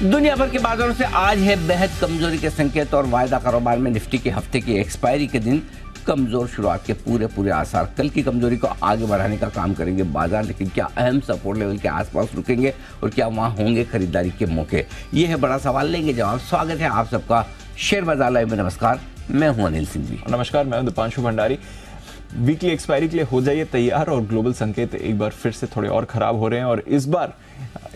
दुनिया भर के बाजारों से आज है बेहद कमजोरी के संकेत और वायदा कारोबार में निफ्टी के हफ्ते की एक्सपायरी के दिन कमजोर शुरुआत के पूरे आसार। कल की कमजोरी को आगे बढ़ाने का काम करेंगे बाजार, लेकिन क्या अहम सपोर्ट लेवल के आसपास रुकेंगे और क्या वहां होंगे खरीदारी के मौके, ये है बड़ा सवाल। लेंगे जवाब। स्वागत है आप सबका शेयर बाजार लाइव में। नमस्कार, मैं हूं अनिल सिंह जी। नमस्कार, मैं हूं दीपांशु भंडारी। वीकली एक्सपायरी के लिए हो जाइए तैयार और ग्लोबल संकेत एक बार फिर से थोड़े और खराब हो रहे हैं और इस बार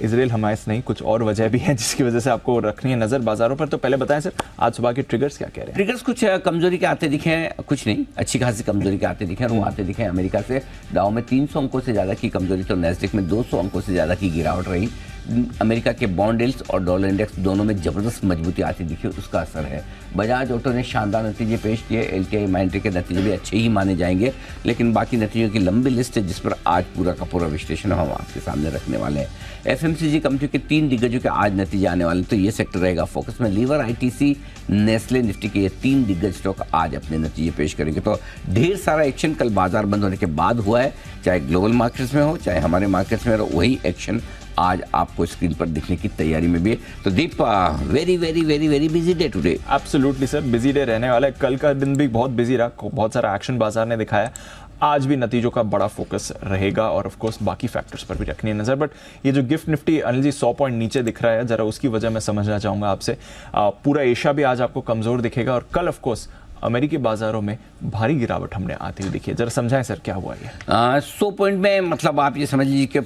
इजराइल हमायस नहीं, कुछ और वजह भी है जिसकी वजह से आपको रखनी है नजर बाजारों पर। तो पहले बताएं सर, आज सुबह के ट्रिगर्स क्या कह रहे हैं? ट्रिगर्स कुछ कमजोरी के आते दिखे हैं, कुछ नहीं, अच्छी खासी कमजोरी के आते दिखे हैं। वो आते दिखे हैं अमेरिका से। डाउ में 300 अंकों से ज्यादा की कमजोरी तो नैस्डैक में 200 अंकों से ज्यादा की गिरावट रही। अमेरिका के बॉन्ड यील्ड्स और डॉलर इंडेक्स दोनों में जबरदस्त मजबूती आती दिखी, उसका असर है। बजाज ऑटो ने शानदार नतीजे पेश किए। एलटीआई माइंट्री के नतीजे भी अच्छे ही माने जाएंगे, लेकिन बाकी नतीजों की लंबी लिस्ट है जिस पर आज पूरा का पूरा विश्लेषण हम आपके सामने रखने वाले हैं। एफएमसीजी कंपनी के 3 दिग्गजों के आज नतीजे आने वाले, तो ये सेक्टर रहेगा फोकस में। लीवर, आईटीसी, नेस्ले, निफ्टी के ये 3 दिग्गज स्टॉक आज अपने नतीजे पेश करेंगे। तो ढेर सारा एक्शन कल बाजार बंद होने के बाद हुआ है, चाहे ग्लोबल मार्केट्स में हो चाहे हमारे मार्केट्स में हो, वही एक्शन आज आपको स्क्रीन पर दिखने की तैयारी में भी है। तो Deep, very busy day today. Absolutely sir, busy day रहने वाला है। कल का दिन भी बहुत बिजी रहा, बहुत सारा एक्शन बाजार ने दिखाया। आज भी नतीजों का बड़ा फोकस रहेगा और ऑफ कोर्स बाकी फैक्टर्स पर भी रखनी है नजर। बट ये जो gift Nifty Anil ji 100 point नीचे दिख रहा है, जरा उसकी वजह मैं समझना चाहूंगा आपसे। पूरा एशिया भी आज आपको कमजोर दिखेगा और कल ऑफ कोर्स अमेरिकी बाजारों में भारी गिरावट हमने आती हुई देखी है। जरा समझाएं सर, क्या हुआ ये? 100 पॉइंट में मतलब आप ये समझ लीजिए कि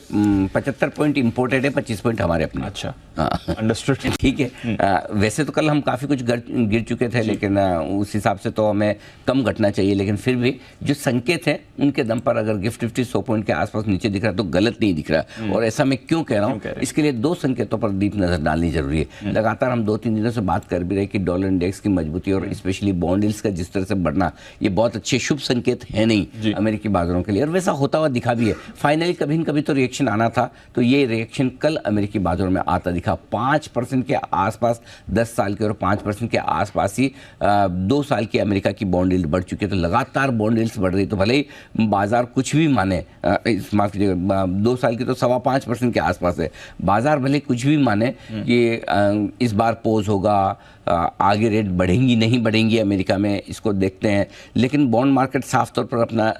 75 पॉइंट इंपोर्टेड है, 25 पॉइंट हमारे अपने। अच्छा, अंडरस्टूड। ठीक है। वैसे तो कल हम काफ़ी कुछ गिर चुके थे, लेकिन उस हिसाब से तो हमें कम घटना चाहिए। लेकिन फिर भी जो संकेत है उनके दम पर अगर गिफ्ट निफ्टी 100 पॉइंट के आसपास नीचे दिख रहा है तो गलत नहीं दिख रहा। और ऐसा मैं क्यों कह रहा हूँ, इसके लिए 2 संकेतों पर डीप नजर डालनी जरूरी है। लगातार हम 2-3 दिनों से बात कर भी रहे कि डॉलर इंडेक्स की मजबूती और स्पेशली बॉन्ड यील्ड्स का जिस तरह से बढ़ना, ये बहुत अच्छे शुभ संकेत है नहीं अमेरिकी बाजारों के लिए, और वैसा होता हुआ दिखा भी है। फाइनली कभी न कभी तो रिएक्शन आना था, तो ये रिएक्शन कल अमेरिकी बाजारों में आता दिखा। 5% के आसपास 10 साल के और 5% के आसपास ही 2 साल की अमेरिका की बॉन्ड यील्ड बढ़ चुकी है। तो लगातार बॉन्ड यील्ड्स बढ़ रही, तो भले ही बाजार कुछ भी माने, माफ कीजिएगा 2 साल की तो 5.25% के आसपास है। बाजार भले कुछ भी माने कि इस बार पोज होगा, आगे रेट बढ़ेंगी नहीं बढ़ेंगी अमेरिका में, इसको देखते हैं, लेकिन बॉन्ड मार्केट साफ तौर पर अपना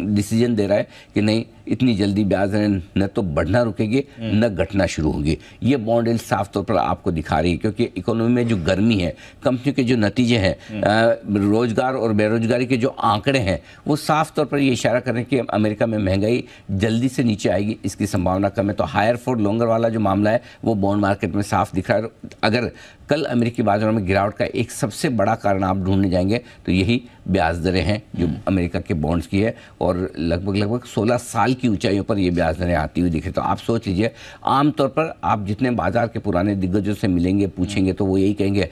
डिसीजन दे रहा है कि नहीं, इतनी जल्दी ब्याज दरें न तो बढ़ना रुकेगी न घटना शुरू होगी। ये बॉन्ड यील्ड साफ तौर पर आपको दिखा रही है, क्योंकि इकोनॉमी में जो गर्मी है, कंपनियों के जो नतीजे हैं, रोजगार और बेरोजगारी के जो आंकड़े हैं, वो साफ तौर पर ये इशारा कर रहे हैं कि अमेरिका में महंगाई जल्दी से नीचे आएगी, इसकी संभावना कम है। तो हायर फॉर लॉन्गर वाला जो मामला है वो बॉन्ड मार्केट में साफ दिख रहा है। अगर कल अमेरिकी बाजारों में गिरावट का एक सबसे बड़ा कारण आप ढूंढने जाएंगे तो यही ब्याज दरें हैं जो अमेरिका के बॉन्ड्स की है, और लगभग 16 साल की ऊंचाइयों पर ये ब्याज दरें आती हुई दिखे। तो आप सोच लीजिए, आमतौर पर आप जितने बाजार के पुराने दिग्गजों से मिलेंगे, पूछेंगे, तो वो यही कहेंगे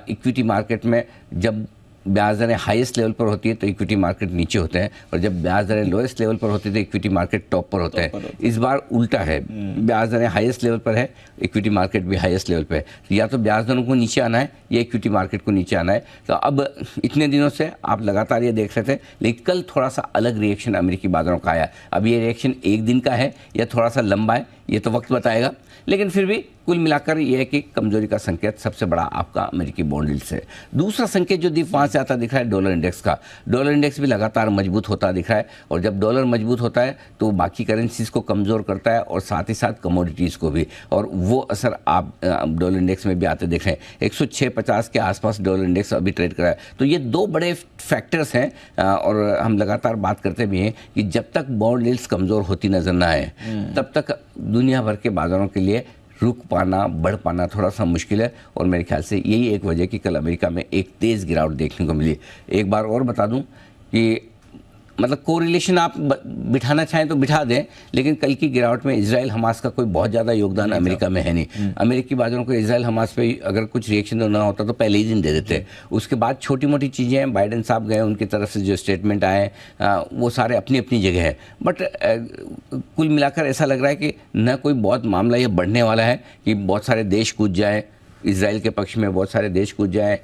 इक्विटी मार्केट में जब ब्याज दरें हाईएस्ट लेवल पर होती है तो इक्विटी मार्केट नीचे होते हैं, और जब ब्याज दरें लोएस्ट लेवल पर होती है तो इक्विटी मार्केट टॉप पर होता है। इस बार उल्टा है, ब्याज दरें हाईएस्ट लेवल पर है, इक्विटी मार्केट भी हाईएस्ट लेवल पर है। तो या तो ब्याज दरों को नीचे आना है या इक्विटी मार्केट को नीचे आना है। तो अब इतने दिनों से आप लगातार ये देख रहे थे, लेकिन कल थोड़ा सा अलग रिएक्शन अमेरिकी बाजारों का आया। अब ये रिएक्शन एक दिन का है या थोड़ा सा लंबा है, ये तो वक्त बताएगा, लेकिन फिर भी कुल मिलाकर यह है कि कमजोरी का संकेत सबसे बड़ा आपका अमेरिकी बॉन्ड यील्ड्स है। दूसरा संकेत जो दीप वहाँ से आता दिख रहा है डॉलर इंडेक्स का। डॉलर इंडेक्स भी लगातार मजबूत होता दिख रहा है, और जब डॉलर मजबूत होता है तो बाकी करेंसीज को कमज़ोर करता है और साथ ही साथ कमोडिटीज़ को भी, और वो असर आप डॉलर इंडेक्स में भी आते दिख रहे हैं। 106.50 के आसपास डॉलर इंडेक्स अभी ट्रेड कर रहा है। तो ये 2 बड़े फैक्टर्स हैं, और हम लगातार बात करते भी हैं कि जब तक बॉन्ड यील्ड्स कमज़ोर होती नजर ना आए तब तक दुनिया भर के बाजारों के लिए रुक पाना, बढ़ पाना थोड़ा सा मुश्किल है। और मेरे ख्याल से यही एक वजह कि कल अमेरिका में एक तेज़ गिरावट देखने को मिली। एक बार और बता दूं कि मतलब कोरिलेशन आप बिठाना चाहें तो बिठा दें, लेकिन कल की गिरावट में इजराइल हमास का कोई बहुत ज़्यादा योगदान अमेरिका में है नहीं। अमेरिकी बाजारों को इजराइल हमास पे अगर कुछ रिएक्शन ना होता तो पहले ही दिन दे देते। उसके बाद छोटी मोटी चीज़ें हैं, बाइडेन साहब गए, उनकी तरफ से जो स्टेटमेंट आए वो सारे अपनी अपनी जगह है, बट कुल मिलाकर ऐसा लग रहा है कि न कोई बहुत मामला ये बढ़ने वाला है कि बहुत सारे देश कूद जाए, इजराइल के पक्ष में बहुत सारे देश कूद जाएं,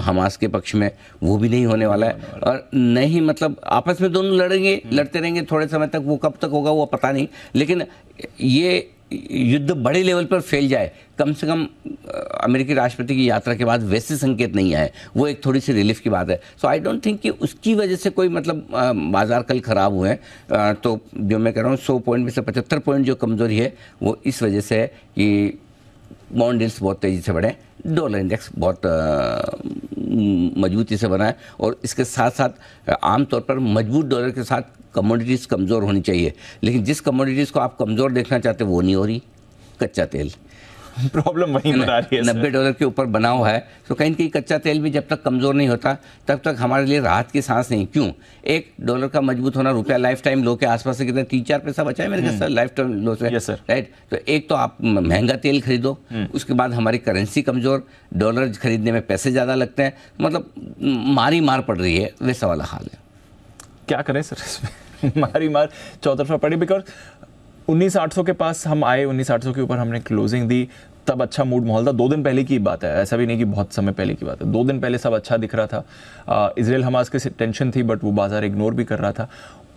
हमास के पक्ष में, वो भी नहीं होने वाला है। और नहीं मतलब आपस में दोनों लड़ते रहेंगे थोड़े समय तक, वो कब तक होगा वो पता नहीं, लेकिन ये युद्ध बड़े लेवल पर फैल जाए, कम से कम अमेरिकी राष्ट्रपति की यात्रा के बाद वैसे संकेत नहीं आए, वो एक थोड़ी सी रिलीफ की बात है। सो आई डोंट थिंक कि उसकी वजह से कोई मतलब बाजार कल खराब हुए हैं। तो जो मैं कह रहा हूँ 100 पॉइंट में से 75 पॉइंट जो कमज़ोरी है वो इस वजह से है कि बॉन्ड यील्ड्स बहुत तेज़ी से बढ़े, डॉलर इंडेक्स बहुत मजबूती से बना है, और इसके साथ साथ आमतौर पर मजबूत डॉलर के साथ कमोडिटीज़ कमज़ोर होनी चाहिए, लेकिन जिस कमोडिटीज़ को आप कमज़ोर देखना चाहते हो वो नहीं हो रही। कच्चा तेल प्रॉब्लम वहीं पर आ रही है। $90 के ऊपर बना हुआ है, तो कहीं ना कहीं कच्चा तेल भी जब तक कमज़ोर नहीं होता तब तक हमारे लिए राहत की सांस नहीं। क्यों? $1 का मजबूत होना, रुपया लाइफ टाइम लो के आसपास से कितना 3-4 पैसा बचा है मेरे ख्याल से लाइफ टाइम लो से, Yes, sir. राइट। तो एक तो आप महंगा तेल खरीदो, उसके बाद हमारी करेंसी कमज़ोर, डॉलर खरीदने में पैसे ज़्यादा लगते हैं, मतलब मार पड़ रही है, वैसा वाला हाल है। क्या करें सर इसमें? मार चौतरफा पड़ी, बिकॉज 19,800 के पास हम आए, 19,800 के ऊपर हमने क्लोजिंग दी, तब अच्छा मूड माहौल था। 2 दिन पहले की बात है, ऐसा भी नहीं कि बहुत समय पहले की बात है, 2 दिन पहले सब अच्छा दिख रहा था। इजराइल हमास की टेंशन थी बट वो बाजार इग्नोर भी कर रहा था।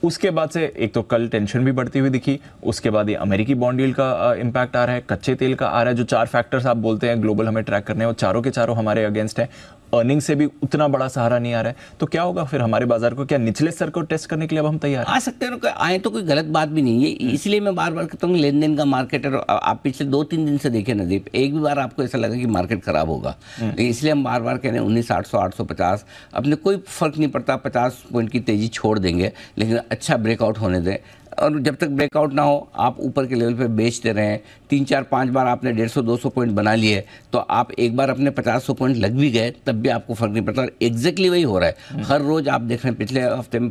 उसके बाद से एक तो कल टेंशन भी बढ़ती हुई दिखी, उसके बाद ये अमेरिकी बॉन्ड यील्ड का इम्पैक्ट आ रहा है, कच्चे तेल का आ रहा है। जो 4 फैक्टर्स आप बोलते हैं ग्लोबल हमें ट्रैक करने हैं, वो चारों के चारों हमारे अगेंस्ट है। अर्निंग से भी उतना बड़ा सहारा नहीं आ रहा है, तो क्या होगा फिर हमारे बाजार को? क्या निचले स्तर को टेस्ट करने के लिए अब हम तैयार हैं? आ सकते हैं, आए तो कोई गलत बात भी नहीं है। इसलिए मैं बार बार कहता हूँ लेन देन का मार्केट है। आप पिछले 2-3 दिन से देखें नदीप, एक भी बार आपको ऐसा लगा कि मार्केट खराब होगा? इसलिए हम बार बार कह रहे हैं 19,800 850 अपने कोई फर्क नहीं पड़ता, 50 पॉइंट की तेजी छोड़ देंगे, लेकिन अच्छा ब्रेकआउट होने दें। और जब तक ब्रेकआउट ना हो आप ऊपर के लेवल पे बेचते रहें। 3-4-5 बार आपने 150-200 पॉइंट बना लिए, तो आप एक बार अपने 50-100 पॉइंट लग भी गए तब भी आपको फर्क नहीं पड़ता। और एग्जैक्टली वही हो रहा है हर रोज़। आप देख रहे हैं पिछले हफ्ते में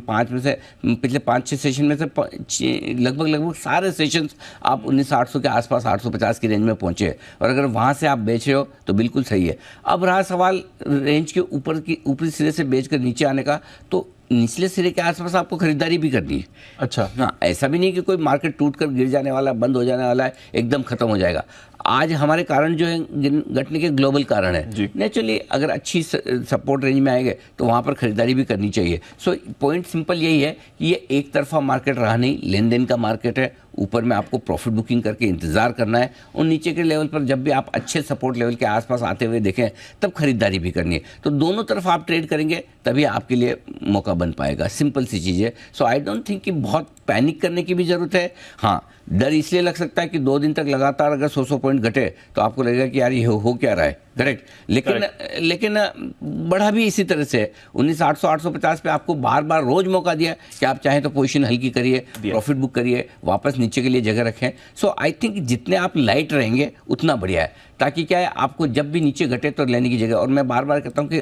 पिछले 5-6 सेशन में से लगभग सारे सेशंस आप 19,800 के आसपास 850 की रेंज में पहुंचे, और अगर वहाँ से आप बेच रहे हो तो बिल्कुल सही है। अब रहा सवाल रेंज के ऊपरी सिरे से बेच कर नीचे आने का, तो निचले सिरे के आसपास आपको खरीदारी भी करनी है। अच्छा, हाँ, ऐसा भी नहीं कि कोई मार्केट टूट कर गिर जाने वाला, बंद हो जाने वाला है, एकदम खत्म हो जाएगा। आज हमारे कारण जो है घटने के ग्लोबल कारण है। नेचुरली अगर अच्छी सपोर्ट रेंज में आएंगे तो वहाँ पर खरीदारी भी करनी चाहिए। सो पॉइंट सिंपल यही है कि ये एक तरफा मार्केट रहा नहीं, लेन देन का मार्केट है। ऊपर में आपको प्रॉफिट बुकिंग करके इंतजार करना है, और नीचे के लेवल पर जब भी आप अच्छे सपोर्ट लेवल के आसपास आते हुए देखें तब खरीदारी भी करनी है। तो दोनों तरफ आप ट्रेड करेंगे तभी आपके लिए मौका बन पाएगा। सिंपल सी चीज़ है। सो आई डोंट थिंक कि बहुत पैनिक करने की भी ज़रूरत है। हाँ, डर इसलिए लग सकता है कि 2 दिन तक लगातार अगर 100 पॉइंट घटे तो आपको लगेगा कि यार ये हो क्या रहा है, करेक्ट। लेकिन बढ़ा भी इसी तरह से 19,800 850 पे आपको बार बार रोज मौका दिया कि आप चाहें तो पोजीशन हल्की करिए, प्रॉफिट बुक करिए, वापस नीचे के लिए जगह रखें। सो आई थिंक जितने आप लाइट रहेंगे उतना बढ़िया है, ताकि क्या है आपको जब भी नीचे घटे तो लेने की जगह। और मैं बार बार कहता हूँ कि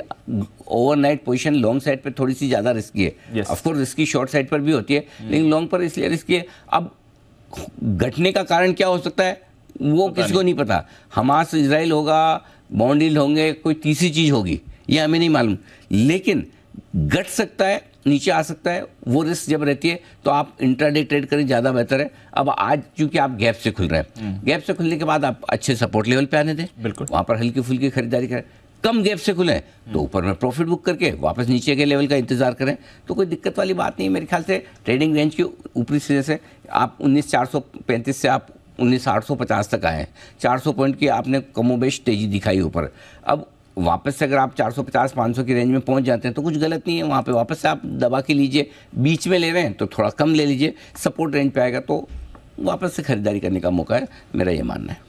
ओवरनाइट पोजीशन लॉन्ग साइड पे थोड़ी सी ज़्यादा रिस्की है। ऑफकोर्स रिस्की शॉर्ट साइड पर भी होती है, लेकिन लॉन्ग पर इसलिए रिस्की है। अब घटने का कारण क्या हो सकता है वो किसी को नहीं पता। हमास इजराइल होगा, बॉन्ड यील्ड होंगे, कोई तीसरी चीज़ होगी, ये हमें नहीं मालूम, लेकिन घट सकता है, नीचे आ सकता है। वो रिस्क जब रहती है तो आप इंट्राडे ट्रेड करें, ज़्यादा बेहतर है। अब आज चूंकि आप गैप से खुल रहे हैं, गैप से खुलने के बाद आप अच्छे सपोर्ट लेवल पे आने दें, बिल्कुल वहाँ पर हल्की फुल्की खरीदारी करें। कम गैप से खुलें तो ऊपर में प्रॉफिट बुक करके वापस नीचे के लेवल का इंतजार करें, तो कोई दिक्कत वाली बात नहीं है मेरे ख्याल से। ट्रेडिंग रेंज के ऊपरी सिरे से आप 19,435 से आप 19,850 तक आए हैं, 400 पॉइंट की आपने कमोबेश तेजी दिखाई ऊपर। अब वापस से अगर आप 450-500 की रेंज में पहुंच जाते हैं तो कुछ गलत नहीं है, वहाँ पे वापस से आप दबा के लीजिए। बीच में ले रहे हैं तो थोड़ा कम ले लीजिए, सपोर्ट रेंज पे आएगा तो वापस से खरीदारी करने का मौका है, मेरा ये मानना है।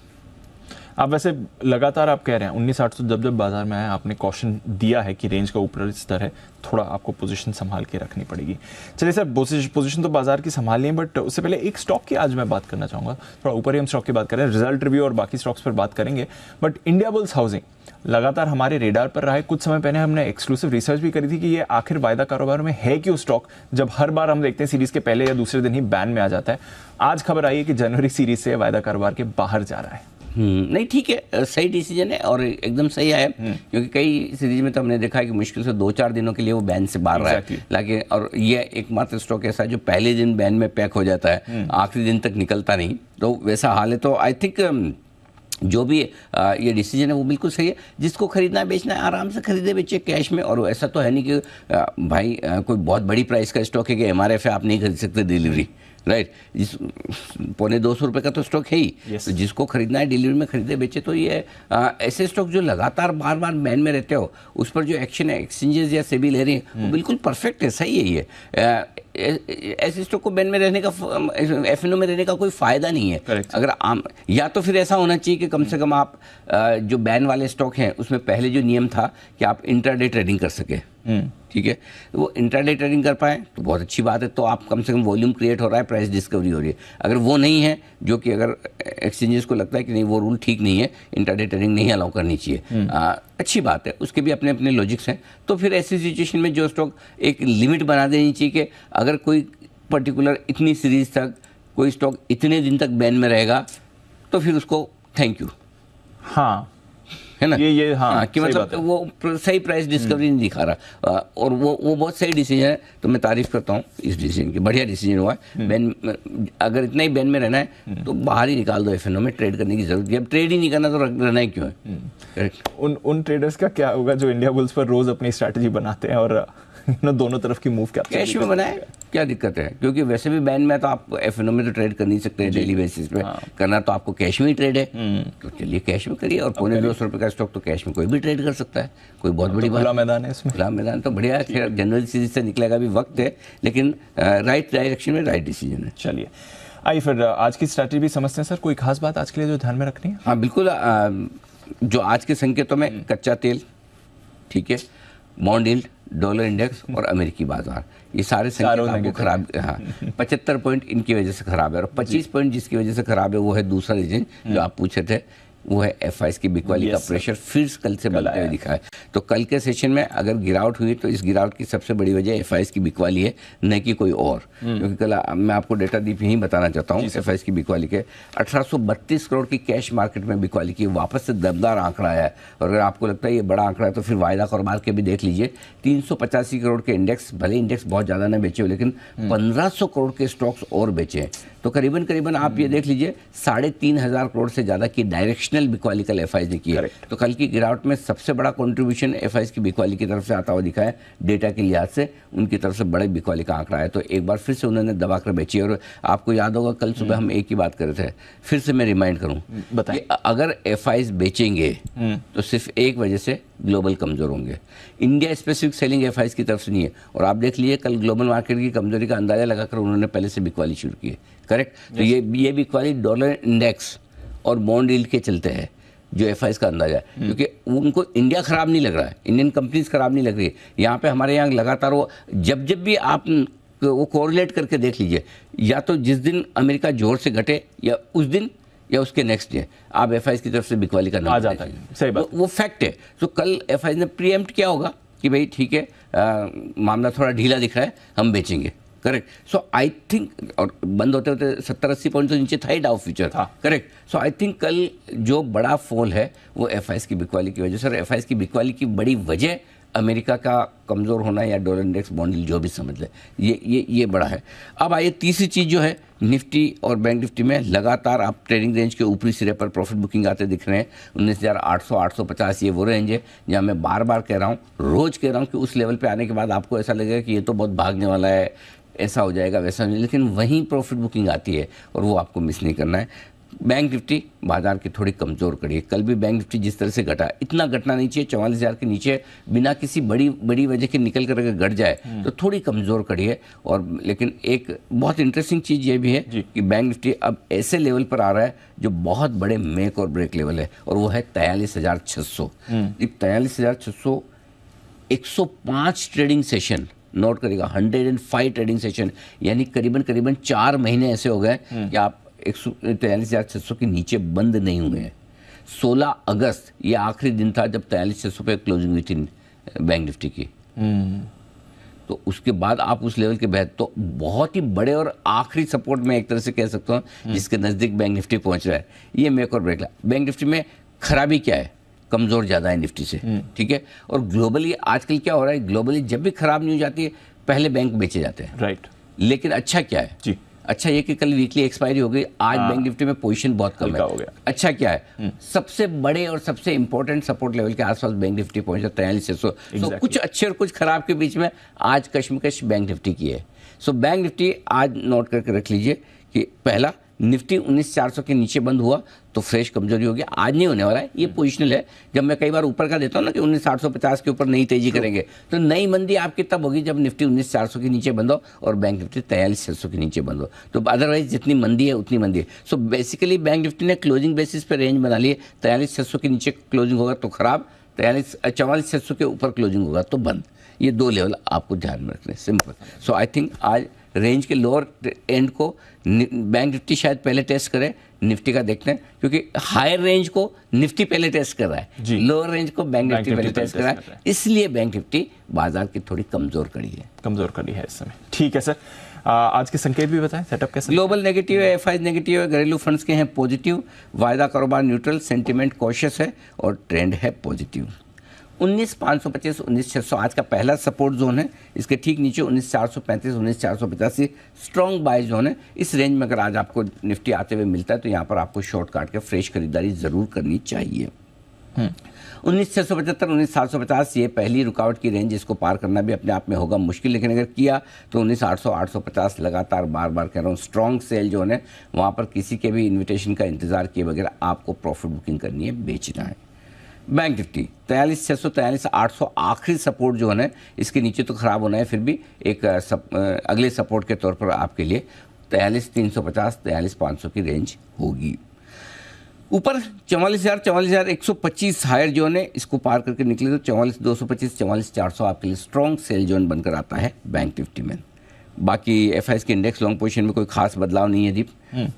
आप वैसे लगातार आप कह रहे हैं 19,800 जब बाजार में आया आपने कॉशन दिया है कि रेंज का ऊपर स्तर है, थोड़ा आपको पोजीशन संभाल के रखनी पड़ेगी। चलिए सर, पोजीशन तो बाजार की संभालनी है, बट उससे पहले एक स्टॉक की आज मैं बात करना चाहूँगा। थोड़ा ऊपर ही हम स्टॉक की बात करें, रिजल्ट रिव्यू और बाकी स्टॉक्स पर बात करेंगे, बट इंडियाबुल्स हाउसिंग लगातार हमारे रेडार पर रहा है। कुछ समय पहले हमने एक्सक्लूसिव रिसर्च भी करी थी कि ये आखिर वायदा कारोबार में है क्यों स्टॉक, जब हर बार हम देखते हैं सीरीज के पहले या दूसरे दिन ही बैन में आ जाता है। आज खबर आई है कि जनवरी सीरीज से वायदा कारोबार के बाहर जा रहा है। नहीं, ठीक है, सही डिसीजन है और एकदम सही आया, क्योंकि कई सीरीज में तो हमने देखा है कि मुश्किल से 2-4 दिनों के लिए वो बैन से बाहर रहा है, लेकिन और ये एकमात्र स्टॉक ऐसा है जो पहले दिन बैन में पैक हो जाता है, आखिरी दिन तक निकलता नहीं, तो वैसा हाल है। तो आई थिंक जो भी ये डिसीजन है वो बिल्कुल सही है। जिसको खरीदना बेचना है आराम से खरीदे बेचे कैश में। और ऐसा तो है नहीं कि भाई कोई बहुत बड़ी प्राइस का स्टॉक है कि MRF है आप नहीं खरीद सकते डिलीवरी, राइट। जिस पौने 200 रुपये का तो स्टॉक है ही। Yes. तो जिसको खरीदना है डिलीवरी में खरीदे बेचे। तो ये ऐसे स्टॉक जो लगातार बार बार बैन में रहते हो, उस पर जो एक्शन है एक्सचेंजेस या सेबी ले रही है वो बिल्कुल परफेक्ट है, सही है। ये ऐसे स्टॉक को बैन में रहने का, एफएनओ में रहने का कोई फायदा नहीं है। Correct. अगर आम, या तो फिर ऐसा होना चाहिए कि कम से कम आप जो बैन वाले स्टॉक हैं उसमें पहले जो नियम था कि आप इंट्राडे ट्रेडिंग कर सके, ठीक है, वो इंट्राडे ट्रेडिंग कर पाए तो बहुत अच्छी बात है। तो आप कम से कम वॉल्यूम क्रिएट हो रहा है, प्राइस डिस्कवरी हो रही है। अगर वो नहीं है, जो कि अगर एक्सचेंजेस को लगता है कि नहीं वो रूल ठीक नहीं है, इंट्राडे ट्रेडिंग नहीं अलाउ करनी चाहिए, अच्छी बात है, उसके भी अपने अपने लॉजिक्स हैं। तो फिर ऐसी सिचुएशन में जो स्टॉक एक लिमिट बना देनी चाहिए कि अगर कोई पर्टिकुलर इतनी सीरीज तक कोई स्टॉक इतने दिन तक बैन में रहेगा तो फिर उसको थैंक यू, हाँ है ना, ये हाँ कि सही मतलब बात है। वो सही प्राइस डिस्कवरी नहीं दिखा रहा, और वो बहुत सही डिसीजन है। तो मैं तारीफ करता हूँ इस डिसीजन की, बढ़िया डिसीजन हुआ है। बैन, अगर इतना ही बैन में रहना है तो बाहर ही निकाल दो, एफएनओ में ट्रेड करने की जरूरत है। अब ट्रेड ही नहीं करना तो रहना ही क्यों है। करेक्ट। उन ट्रेडर्स का क्या होगा जो इंडिया बुल्स पर रोज अपनी स्ट्रैटेजी बनाते हैं और दोनों तरफ की मूव कैप्चर कैश में बनाए, क्या दिक्कत है? क्योंकि वैसे भी बैन में तो आप एफएनओ में तो ट्रेड कर नहीं सकते डेली बेसिस पे, करना तो आपको कैश में ही ट्रेड है। तो चलिए कैश में करिए, और पौने 200 रुपये का स्टॉक तो कैश में कोई भी ट्रेड कर सकता है, कोई बहुत बड़ी बात। खुला मैदान है इसमें, खुला मैदान तो बढ़िया है। जनरल सीरीज से निकलेगा भी वक्त है, लेकिन राइट डायरेक्शन में राइट डिसीजन है। चलिए आइए फिर आज की स्ट्रैटेजी भी समझते हैं सर। कोई खास बात आज के लिए जो ध्यान में रखनी है? हाँ बिल्कुल, जो आज के संकेतों में कच्चा तेल, ठीक है, बॉन्ड यील्ड, डॉलर इंडेक्स और अमेरिकी बाजार, ये सारे संकेत आपको खराब, हाँ 75 पॉइंट इनकी वजह से खराब है, और 25 पॉइंट जिसकी वजह से खराब है वो है दूसरा रीजन जो आप पूछे थे, वो है एफआईएस की बिकवाली का प्रेशर फिर कल से बनते हुए दिखा है। तो कल के सेशन में अगर गिरावट हुई तो इस गिरावट की सबसे बड़ी वजह एफआईएस की बिकवाली है, न कि कोई और। क्योंकि कल मैं आपको डेटा दीप यही बताना चाहता हूँ, एफआईएस की बिकवाली के 1832 करोड़ की कैश मार्केट में बिकवाली की वापस से दमदार आंकड़ा आया है। और अगर आपको लगता है ये बड़ा आंकड़ा है तो फिर वायदा कारोबार के भी देख लीजिए, 385 करोड़ के इंडेक्स, भले इंडेक्स बहुत ज़्यादा ना बेचे हो लेकिन 1500 करोड़ के स्टॉक्स और बेचे हैं। तो करीबन आप ये देख लीजिए 3500 करोड़ से ज़्यादा की डायरेक्शनल बिकवाली कल एफआईएस ने की है। तो कल की गिरावट में सबसे बड़ा कंट्रीब्यूशन एफआईएस की बिकवाली की तरफ से आता हुआ दिखा है। डेटा के लिहाज से उनकी तरफ से बड़े बिकवाली का आंकड़ा है, तो एक बार फिर से उन्होंने दबा कर बेची। और आपको याद होगा कल सुबह हम एक ही बात कर रहे थे, फिर से मैं रिमाइंड करूं, बताइए, अगर एफआईएस बेचेंगे तो सिर्फ एक वजह से ग्लोबल कमजोर होंगे, इंडिया स्पेसिफिक सेलिंग एफआईएस की तरफ से नहीं है। और आप देख लीजिए कल ग्लोबल मार्केट की कमजोरी का अंदाजा लगाकर उन्होंने पहले से बिकवाली शुरू की है, करेक्ट। तो ये बिकवाली डॉलर इंडेक्स और बॉन्ड यील्ड के चलते हैं, जो एफआईएस का अंदाजा है, क्योंकि उनको इंडिया खराब नहीं लग रहा है, इंडियन कंपनीज खराब नहीं लग रही है। यहाँ पे हमारे यहाँ लगातार वो जब भी आप वो कोरिलेट करके देख लीजिए, या तो जिस दिन अमेरिका जोर से घटे या उस दिन या उसके नेक्स्ट डे आप एफआईएस की तरफ से बिकवाली का आ जाता है, सही बात, वो फैक्ट है। तो कल एफआईएस ने प्रीएम्प्ट किया होगा कि भाई ठीक है, मामला थोड़ा ढीला दिख रहा है, हम बेचेंगे, करेक्ट। सो आई थिंक, और बंद होते होते 70-80 पॉइंट तो नीचे था ही Dow future, correct. So I think कल जो बड़ा फॉल है वो एफआईएस की बिकवाली की वजह से, और एफआईएस की बिकवाली की बड़ी वजह अमेरिका का कमज़ोर होना या डॉलर इंडेक्स बॉन्ड यील्ड जो भी समझ ले, ये बड़ा है। अब आइए तीसरी चीज़ जो है, निफ्टी और बैंक निफ्टी में लगातार आप ट्रेडिंग रेंज के ऊपरी सिरे पर प्रॉफिट बुकिंग आते दिख रहे हैं। 19,800 850 ये वो रेंज है जहाँ मैं बार बार कह रहा हूँ, रोज़ कह रहा हूँ कि उस लेवल पे आने के बाद आपको ऐसा लगेगा कि ये तो बहुत भागने वाला है, ऐसा हो जाएगा वैसा नहीं, लेकिन वहीं प्रॉफिट बुकिंग आती है और वो आपको मिस नहीं करना है। बैंक निफ्टी बाजार की थोड़ी कमज़ोर कड़ी है, कल भी बैंक निफ्टी जिस तरह से घटा, इतना घटना नहीं चाहिए, 44,000 के नीचे बिना किसी बड़ी वजह के निकल कर अगर घट जाए तो थोड़ी कमज़ोर कड़ी है। और लेकिन एक बहुत इंटरेस्टिंग चीज़ ये भी है कि बैंक निफ्टी अब ऐसे लेवल पर आ रहा है जो बहुत बड़े मेक और ब्रेक लेवल है, और वो है 43,600। 43,600 105 ट्रेडिंग सेशन, नोट करिएगा 105 ट्रेडिंग सेशन, यानी करीबन 4 महीने ऐसे हो गए कि आप 43,600 के नीचे बंद नहीं हुए हैं। 16 अगस्त ये आखिरी दिन था जब 43,600 पे क्लोजिंग हुई थी बैंक निफ्टी की। तो उसके बाद आप उस लेवल के बाद तो बहुत ही बड़े और आखिरी सपोर्ट में एक तरह से कह सकता हूँ जिसके नज़दीक बैंक निफ्टी पहुंच रहा है, ये मेक और ब्रेक। बैंक निफ्टी में खराबी क्या है, कमज़ोर ज़्यादा है निफ्टी से, ठीक है। और ग्लोबली आजकल क्या हो रहा है, ग्लोबली जब भी खराब न्यूज आती है पहले बैंक बेचे जाते हैं, राइट। लेकिन अच्छा क्या है जी, अच्छा ये कि कल वीकली एक्सपायरी हो गई, आज बैंक निफ्टी में पोजीशन बहुत कम है, हो गया। अच्छा क्या है, सबसे बड़े और सबसे इंपॉर्टेंट सपोर्ट लेवल के आसपास बैंक निफ्टी पहुंचा 43,600। तो कुछ अच्छे और कुछ खराब के बीच में आज कश्मकश बैंक निफ्टी की है। सो बैंक निफ्टी आज नोट करके रख लीजिए कि पहला, निफ्टी 19,400 के नीचे बंद हुआ तो फ्रेश कमजोरी होगी, आज नहीं होने वाला है, ये पोजिशनल है। जब मैं कई बार ऊपर का देता हूँ ना कि 19,850 के ऊपर नई तेजी करेंगे, तो नई मंदी आपकी तब होगी जब निफ्टी 19,400 के नीचे बंद हो और बैंक निफ्टी 43,600 के नीचे बंद हो। तो अदरवाइज जितनी मंदी है उतनी मंदी है। सो बेसिकली बैंक निफ्टी ने क्लोजिंग बेसिस पे रेंज बना ली है, 43,600 के नीचे क्लोजिंग होगा तो खराब, 44,600 के ऊपर क्लोजिंग होगा तो बंद। ये दो लेवल आपको ध्यान में रखने, सिंपल। सो आई थिंक आज रेंज के लोअर एंड को बैंक निफ्टी शायद पहले टेस्ट करे, निफ्टी का देखते हैं, क्योंकि हायर रेंज को निफ्टी पहले टेस्ट कर रहा है, लोअर रेंज को बैंक निफ्टी पहले टेस्ट कर रहा है, इसलिए बैंक निफ्टी बाजार की थोड़ी कमजोर कड़ी है इस समय। ठीक है सर, आज के संकेत भी बताएं, सेटअप कैसा? ग्लोबल नेगेटिव है, एफआई नेगेटिव है, घरेलू फंड्स के हैं पॉजिटिव, वायदा कारोबार न्यूट्रल, सेंटिमेंट कॉशियस है और ट्रेंड है पॉजिटिव। 19,525 19,600 आज का पहला सपोर्ट जोन है, इसके ठीक नीचे 19,435 19,485 स्ट्रॉन्ग बाय जोन है। इस रेंज में अगर आज आपको निफ्टी आते हुए मिलता है तो यहाँ पर आपको शॉर्ट काट के फ्रेश खरीदारी जरूर करनी चाहिए। 19,675 19,750 ये पहली रुकावट की रेंज, इसको पार करना भी अपने आप में होगा मुश्किल, लेकिन अगर किया तो 19,800 850 लगातार बार बार कह रहा हूँ स्ट्रॉन्ग सेल जोन है, वहाँ पर किसी के भी इन्विटेशन का इंतजार किए बगैर आपको प्रॉफिट बुकिंग करनी है, बेचना है। बैंक निफ्टी 43,600 43,800 आखिरी सपोर्ट जो है, इसके नीचे तो खराब होना है, फिर भी एक अगले सपोर्ट के तौर पर आपके लिए 43,350 43,500 की रेंज होगी। ऊपर 44,000 44,125 हायर जोन है, इसको पार करके निकले तो 44,225 44,400 आपके लिए स्ट्रॉन्ग सेल जोन बनकर आता है बैंक निफ्टी में। बाकी एफआईएस के इंडेक्स लॉन्ग पोजीशन में कोई खास बदलाव नहीं है दीप।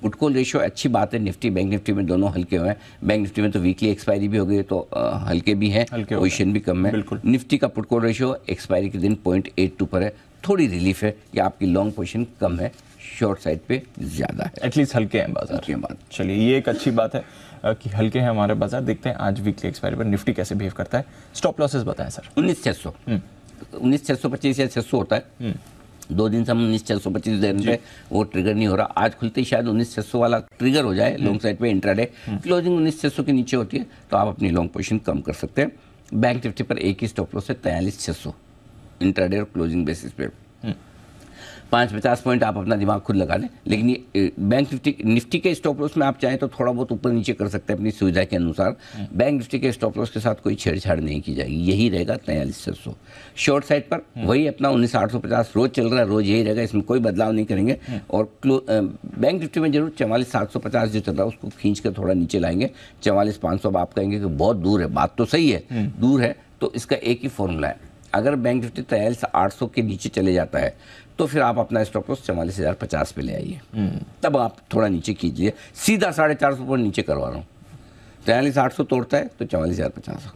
पुट कॉल रेशियो अच्छी बात है, निफ्टी बैंक निफ्टी में दोनों हल्के हुए हैं। बैंक निफ्टी में तो वीकली एक्सपायरी भी हो गई तो हल्के भी हैं, पोजीशन भी कम है। निफ्टी का पुट कॉल रेशियो एक्सपायरी के दिन 0.82 पर है, थोड़ी रिलीफ है कि आपकी लॉन्ग पोजीशन कम है, शॉर्ट साइड पे ज़्यादा है, एटलीस्ट हल्के हैं बाजार। चलिए ये एक अच्छी बात है कि हल्के हैं हमारे बाजार। देखते हैं आज वीकली एक्सपायरी पर निफ्टी कैसे बिहेव करता है। स्टॉप लॉसेस बताएं सर। 19,600 19,625 या 600 होता है, 2 दिन से हम 19,625 दे रहे थे, वो ट्रिगर नहीं हो रहा। आज खुलते ही शायद 19,600 वाला ट्रिगर हो जाए लॉन्ग साइड पे इंट्राडे। क्लोजिंग 19,600 के नीचे होती है तो आप अपनी लॉन्ग पोजीशन कम कर सकते हैं। बैंक निफ्टी पर एक ही स्टॉप लॉस है 43,600 इंट्राडे और क्लोजिंग बेसिस पे। 5-50 पॉइंट आप अपना दिमाग खुद लगा लें, लेकिन ये बैंक निफ्टी के स्टॉप लॉस में आप चाहें तो थोड़ा बहुत ऊपर नीचे कर सकते हैं अपनी सुविधा के अनुसार। बैंक निफ्टी के स्टॉप लॉस के साथ कोई छेड़छाड़ नहीं की जाएगी, यही रहेगा 43,600। शॉर्ट साइड पर वही अपना 19,850 रोज चल रहा है, रोज यही रहेगा, इसमें कोई बदलाव नहीं करेंगे। और बैंक निफ्टी में जरूर 44,750 जो चल रहा है उसको खींच कर थोड़ा नीचे लाएंगे। 44,500 अब आप कहेंगे कि बहुत दूर है, बात तो सही है, दूर है, तो इसका एक ही फॉर्मूला है, अगर बैंक निफ्टी 43,800 के नीचे चले जाता है तो फिर आप अपना स्टॉप लॉस 44,050 पे ले आइए, तब आप थोड़ा नीचे कीजिए, सीधा 450 पर नीचे करवा रहा हूँ। 43,800 तोड़ता है तो 44,050।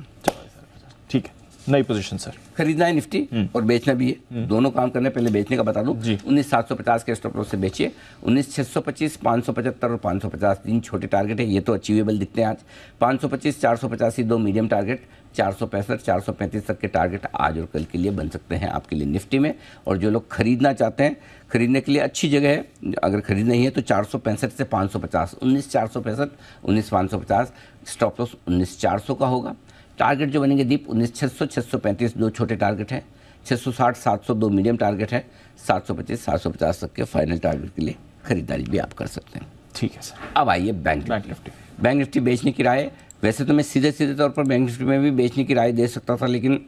ठीक है, नई पोजीशन सर। खरीदना है निफ्टी और बेचना भी है, दोनों काम करने। पहले बेचने का बता दूं, 19,750 के स्टॉप लॉस से बेचिए। 19,625 575 और 550 तीन छोटे टारगेट है, ये तो अचीवेबल दिखते हैं आज। 525 485 दो मीडियम टारगेट, 465 435 तक के टारगेट आज और कल के लिए बन सकते हैं आपके लिए निफ्टी में। और जो लोग खरीदना चाहते हैं, खरीदने के लिए अच्छी जगह है, अगर खरीदना ही है तो 465 से 550, 19,465 19,550 स्टॉप लॉस 19,400 का होगा। टारगेट जो बनेंगे दीप 19,600 635 दो छोटे टारगेट हैं, 660 700 दो मीडियम टारगेट है, 725 750 तक के फाइनल टारगेट के लिए खरीदारी भी आप कर सकते हैं। ठीक है सर। अब आइए बैंक निफ्टी। बैंक निफ्टी बेचने की राय, वैसे तो मैं सीधे तौर पर बैंक निफ्टी में भी बेचने की राय दे सकता था, लेकिन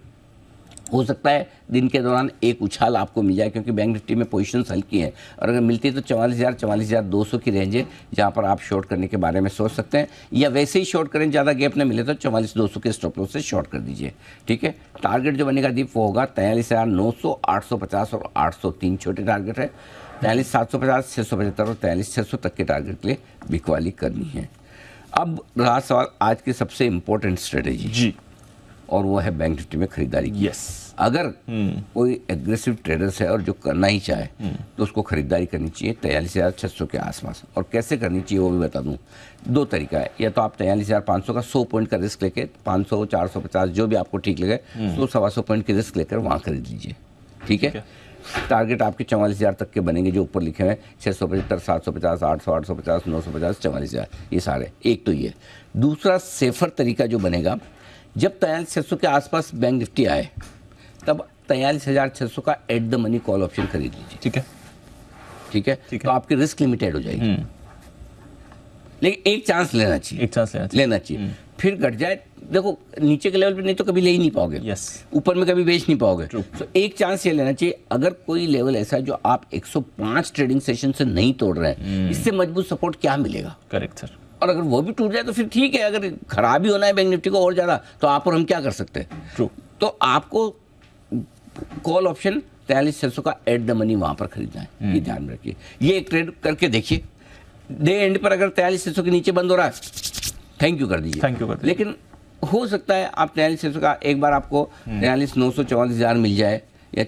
हो सकता है दिन के दौरान एक उछाल आपको मिल जाए, क्योंकि बैंक निफ्टी में पोजीशंस हल्की हैं और अगर मिलती है तो 44,000 44,200 की रेंज है जहां पर आप शॉर्ट करने के बारे में सोच सकते हैं, या वैसे ही शॉर्ट करें, ज़्यादा गैप न मिले तो 44,200 के स्टॉप लॉस से शॉर्ट कर दीजिए। ठीक है, टारगेट जो बनेगा दीप वो होगा 43,900 850 और 800 तीन छोटे टारगेट है। 43,750 675 और 43,600 तक के टारगेट के लिए बिकवाली करनी है। अब रहा सवाल आज की सबसे इंपॉर्टेंट स्ट्रेटेजी जी, और वो है बैंक निफ्टी में खरीदारी की। अगर कोई एग्रेसिव ट्रेडर्स है और जो करना ही चाहे तो उसको खरीदारी करनी चाहिए 43,600 के आसपास। और कैसे करनी चाहिए वो भी बता दूं, दो तरीका है, या तो आप 43,500 का 100 पॉइंट का रिस्क लेके 500 450 जो भी आपको ठीक लगे 100-125 पॉइंट की रिस्क लेकर वहाँ खरीद लीजिए। ठीक है, टारगेट आपके 44,000 तक के बनेंगे जो ऊपर लिखे हुए हैं, 675 750 800 850 950 44,000, ये सारे। एक तो ये। दूसरा सेफर तरीका जो बनेगा, जब 43,600 के आसपास बैंक निफ्टी आए तब 43,600 का at the money call option खरीद लीजिए। ठीक है, ठीक है, तो आपकी रिस्क लिमिटेड हो जाएगी। लेकिन एक चांस लेना चाहिए, एक चांस लेना चाहिए। फिर घट जाए, देखो नीचे के लेवल पे नहीं तो कभी ले ही नहीं पाओगे, ऊपर में कभी बेच नहीं पाओगे। तो एक चांस ये लेना चाहिए। अगर कोई लेवल ऐसा है जो आप 105 ट्रेडिंग सेशन से नहीं तोड़ रहे हैं, इससे मजबूत सपोर्ट क्या मिलेगा? Correct sir. और अगर वो भी टूट जाए तो फिर ठीक है, अगर खराब ही होना है बैंक निफ्टी को और ज्यादा, तो आप और हम क्या कर सकते हैं? तो आपको कॉल ऑप्शन 43,600 का एट द मनी वहां पर खरीदना है, ये ध्यान में रखिए। ये एक ट्रेड करके देखिए, डे एंड पर अगर 43,600 के नीचे बंद हो रहा है, थैंक यू कर दीजिए। लेकिन हो सकता है आप 43,600 का एक बार आपको 43,900 44,000 मिल जाए, या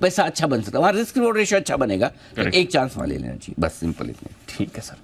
पैसा अच्छा बन सकता है, वहाँ रिस्क रिवॉर्ड रेशियो अच्छा बनेगा, तो एक चांस वहाँ ले लेना चाहिए, बस सिंपल इतना। ठीक है सर,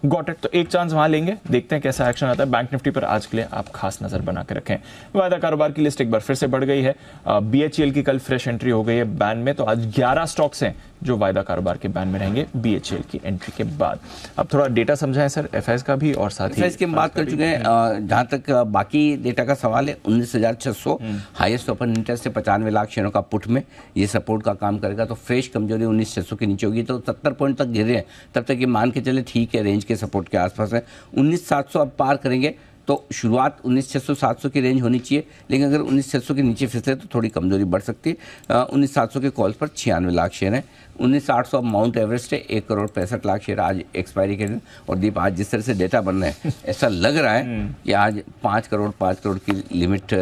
गॉट इट। तो एक चांस वहां लेंगे, देखते हैं कैसा एक्शन आता है। बैंक निफ्टी पर आज के लिए आप खास नजर बना के रखें। वायदा कारोबार की लिस्ट एक बार फिर से बढ़ गई है। BHEL की कल फ्रेश एंट्री हो गई है बैन में, तो आज 11 स्टॉक्स हैं जो वायदा कारोबार के बैन में रहेंगे BHEL की एंट्री के बाद। अब थोड़ा डेटा समझाएं सर, FS का भी और साथ ही FS की हम बात कर चुके हैं। जहां तक बाकी डेटा का सवाल है, 19,600 हाईएस्ट ओपन इंटरेस्ट है 95 लाख शेयरों का पुट में, ये सपोर्ट का काम करेगा। तो फ्रेश कमजोरी 19,600 के नीचे होगी, तो 70 पॉइंट तक गिर रहे हैं, तब तक ये मान के चले ठीक है, रेंज के सपोर्ट के आसपास है। 19,700 अब पार करेंगे तो शुरुआत 19,600-700 की रेंज होनी चाहिए, लेकिन अगर 19,600 के नीचे फिसले तो थोड़ी कमजोरी बढ़ सकती है। 19,700 के कॉल पर 96 लाख शेयर हैं। 19,800 अब माउंट एवरेस्ट है, 1,65,00,000 शेयर आज एक्सपायरी के दिन। और दीप, आज जिस तरह से डेटा बन रहे हैं, ऐसा लग रहा है कि आज 5 करोड़ की लिमिट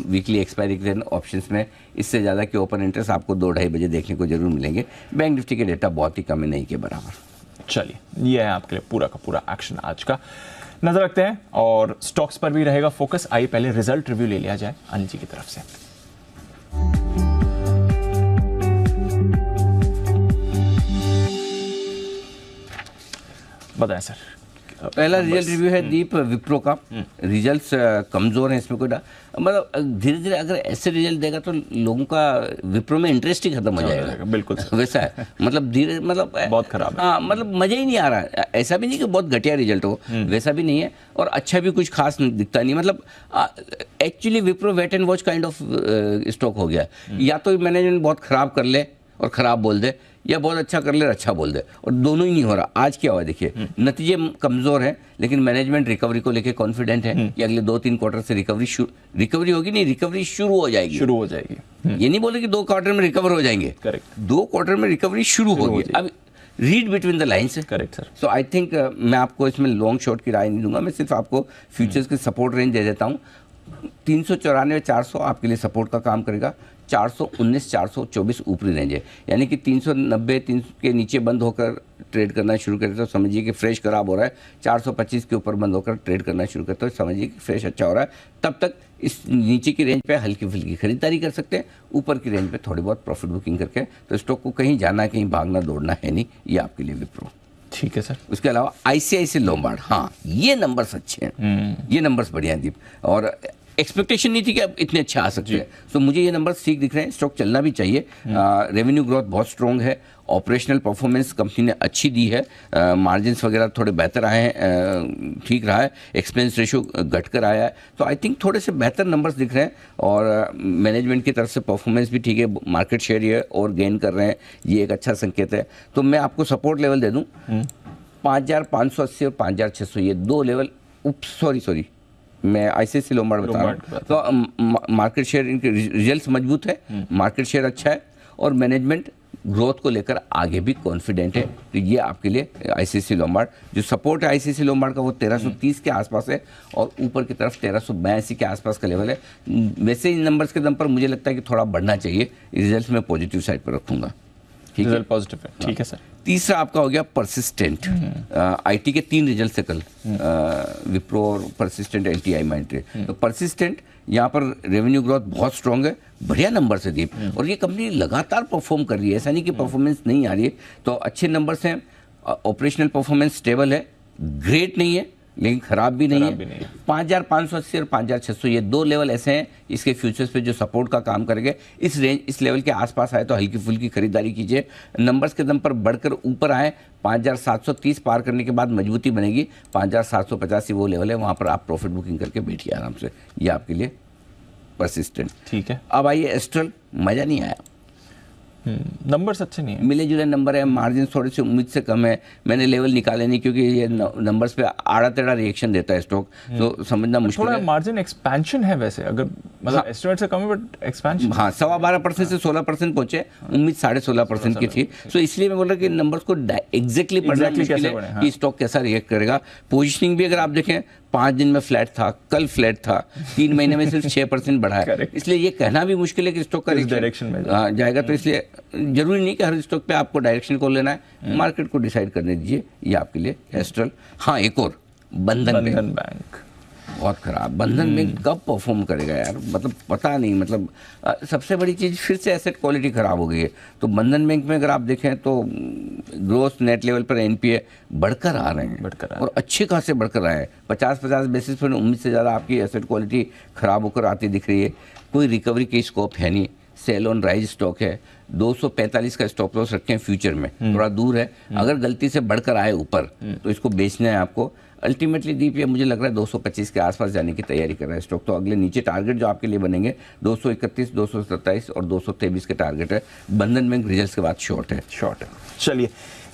वीकली एक्सपायरी के दिन ऑप्शंस में। इससे ज़्यादा कि ओपन इंटरेस्ट आपको 2-2:30 बजे देखने को जरूर मिलेंगे। बैंक निफ्टी के डेटा बहुत ही कम है, नहीं के बराबर। चलिए, ये है आपके लिए पूरा का पूरा एक्शन आज का। नजर रखते हैं और स्टॉक्स पर भी रहेगा फोकस। आइए पहले रिजल्ट रिव्यू ले लिया जाए अनिल जी की तरफ से। बताएं सर। पहला रिजल्ट रिव्यू है दीप विप्रो का। रिजल्ट्स कमजोर हैं, इसमें कोई मतलब धीरे धीरे अगर ऐसे रिजल्ट देगा तो लोगों का विप्रो में इंटरेस्ट ही खत्म हो जाएगा। बिल्कुल वैसा है, मतलब धीरे, मतलब बहुत खराब है। हाँ, मतलब मजा ही नहीं आ रहा। ऐसा भी नहीं कि बहुत घटिया रिजल्ट हो, वैसा भी नहीं है, और अच्छा भी कुछ खास दिखता नहीं। मतलब actually Wipro wait and watch kind of stock हो गया। या तो मैनेजमेंट बहुत खराब कर ले और खराब बोल दे, या बहुत अच्छा कर ले और अच्छा बोल दे, और दोनों ही नहीं हो रहा। आज क्या हुआ देखिए, नतीजे कमजोर हैं, लेकिन मैनेजमेंट रिकवरी को लेके कॉन्फिडेंट है कि अगले 2-3 क्वार्टर से रिकवरी होगी, नहीं रिकवरी शुरू हो जाएगी। ये नहीं बोले कि 2 क्वार्टर में रिकवर हो जाएंगे, करेक्ट, 2 क्वार्टर में रिकवरी शुरू होगी। अब रीड बिटवीन द लाइन्स है, correct sir. So I think मैं आपको इसमें लॉन्ग शॉर्ट की राय नहीं दूंगा, मैं सिर्फ आपको फ्यूचर्स की सपोर्ट रेंज दे देता हूँ। 394-400 आपके लिए सपोर्ट का काम करेगा। 419-424 ऊपरी रेंज है, यानी कि 390-300 के नीचे बंद होकर ट्रेड करना शुरू करते तो समझिए कि फ्रेश खराब हो रहा है। 425 के ऊपर बंद होकर ट्रेड करना शुरू करते तो समझिए कि फ्रेश अच्छा हो रहा है। तब तक इस नीचे की रेंज पे हल्की फुल्की खरीदारी कर सकते हैं, ऊपर की रेंज पे थोड़ी बहुत प्रॉफिट बुकिंग करके। तो स्टॉक को कहीं जाना, कहीं भागना दौड़ना है नहीं, ये आपके लिए विप्रो। ठीक है सर। उसके अलावा ICICI लोम्बार्ड, हाँ ये नंबर्स अच्छे हैं, ये नंबर्स बढ़िया हैं दीप, और एक्सपेक्टेशन नहीं थी कि अब इतने अच्छे आ सकते हैं। तो मुझे ये नंबर ठीक दिख रहे हैं, स्टॉक चलना भी चाहिए। रेवेन्यू ग्रोथ बहुत स्ट्रॉन्ग है, ऑपरेशनल परफॉर्मेंस कंपनी ने अच्छी दी है, मार्जिन्स वगैरह थोड़े बेहतर आए हैं, ठीक रहा है, एक्सपेंस रेशियो घटकर आया है। तो आई थिंक थोड़े से बेहतर नंबर्स दिख रहे हैं, और मैनेजमेंट की तरफ से परफॉर्मेंस भी ठीक है, मार्केट शेयर ये और गेन कर रहे हैं, ये एक अच्छा संकेत है। तो मैं आपको सपोर्ट लेवल दे दूँ 5,580 और 5,600, ये 2 लेवल। सॉरी मैं ICICI लोम्बार्ड बता रहा हूँ। तो मार्केट शेयर, इनके रिजल्ट्स मजबूत है, मार्केट शेयर अच्छा है, और मैनेजमेंट ग्रोथ को लेकर आगे भी कॉन्फिडेंट है। तो ये आपके लिए ICICI लोम्बार्ड, जो सपोर्ट है ICICI लोम्बार्ड का वो 1330 के आसपास है, और ऊपर की तरफ 1382 के आसपास का लेवल है। वैसे इन नंबर्स के दम पर मुझे लगता है कि थोड़ा बढ़ना चाहिए। रिजल्ट में पॉजिटिव साइड पर रखूंगा। रिजल्ट पॉजिटिव है, ठीक है सर। तीसरा आपका हो गया परसिस्टेंट। IT के 3 रिजल्ट से कल, विप्रो और परसिस्टेंट LTI माइंट्री। तो परसिस्टेंट यहाँ पर रेवेन्यू ग्रोथ बहुत स्ट्रांग है, बढ़िया नंबर से दीप, और ये कंपनी लगातार परफॉर्म कर रही है, ऐसा नहीं कि परफॉर्मेंस नहीं आ रही है। तो अच्छे नंबर्स हैं, ऑपरेशनल परफॉर्मेंस स्टेबल है, ग्रेट नहीं है लेकिन खराब भी नहीं है। 5,580 और 5,600, ये 2 लेवल ऐसे हैं इसके फ्यूचर्स पे जो सपोर्ट का काम करेंगे। इस रेंज, इस लेवल के आसपास आए तो हल्की फुल्की खरीदारी कीजिए। नंबर्स के दम पर बढ़कर ऊपर आए, 5,730 पार करने के बाद मजबूती बनेगी। 5,785 वो लेवल है, वहाँ पर आप प्रॉफिट बुकिंग करके बैठिए आराम से। ये आपके लिए परसिस्टेंट। ठीक है। अब आइए एस्ट्रल, मज़ा नहीं आया। नंबर्स अच्छे नहीं है, मिले जुले नंबर है, मार्जिन थोड़े से उम्मीद से कम है। मैंने लेवल निकाले नहीं क्योंकि ये नंबर्स पे आड़ा टेढ़ा रिएक्शन देता है स्टॉक, तो समझना मुश्किल थोड़ा है। मार्जिन एक्सपेंशन है वैसे, अगर मतलब एस्टिमेट से कम है बट एक्सपेंशन। हाँ, 12.25% से 16% पहुंचे, उम्मीद 16.5% की थी। सो इसलिए मैं बोल रहा कि नंबर्स को एग्जैक्टली पढ़ना मुश्किल है कि स्टॉक कैसा रिएक्ट करेगा। पोजीशनिंग भी अगर आप देखें 5 दिन में फ्लैट था, कल फ्लैट था, 3 महीने में सिर्फ 6% बढ़ा है, इसलिए ये कहना भी मुश्किल है कि स्टॉक का डायरेक्शन में जाएगा। तो इसलिए जरूरी नहीं कि हर स्टॉक पे आपको डायरेक्शन को लेना है, मार्केट को डिसाइड करने दीजिए, ये आपके लिए एस्ट्रल। हाँ, एक और बंधन बैंक बहुत खराब। बंधन बैंक कब परफॉर्म करेगा यार, मतलब पता नहीं। मतलब सबसे बड़ी चीज़ फिर से एसेट क्वालिटी खराब हो गई है। तो बंधन बैंक में अगर आप देखें तो ग्रोथ नेट लेवल पर एनपीए बढ़कर आ रहे हैं, और अच्छे खासे बढ़कर आए हैं। 50 बेसिस पर उम्मीद से ज़्यादा आपकी एसेट क्वालिटी खराब होकर आती दिख रही है। कोई रिकवरी की स्कोप है नहीं, सेल ऑन राइज स्टॉक है। 245 का स्टॉप लॉस रखें फ्यूचर में, थोड़ा दूर है। अगर गलती से बढ़कर आए ऊपर तो इसको बेचना है आपको। अल्टीमेटली डीपीए मुझे लग रहा है 225 के आसपास जाने की तैयारी कर रहा है स्टॉक। तो अगले नीचे टारगेट जो आपके लिए बनेंगे 231, 227 और 223 के टारगेट है। बंधन बैंक रिजल्ट्स के बाद शॉर्ट है। चलिए,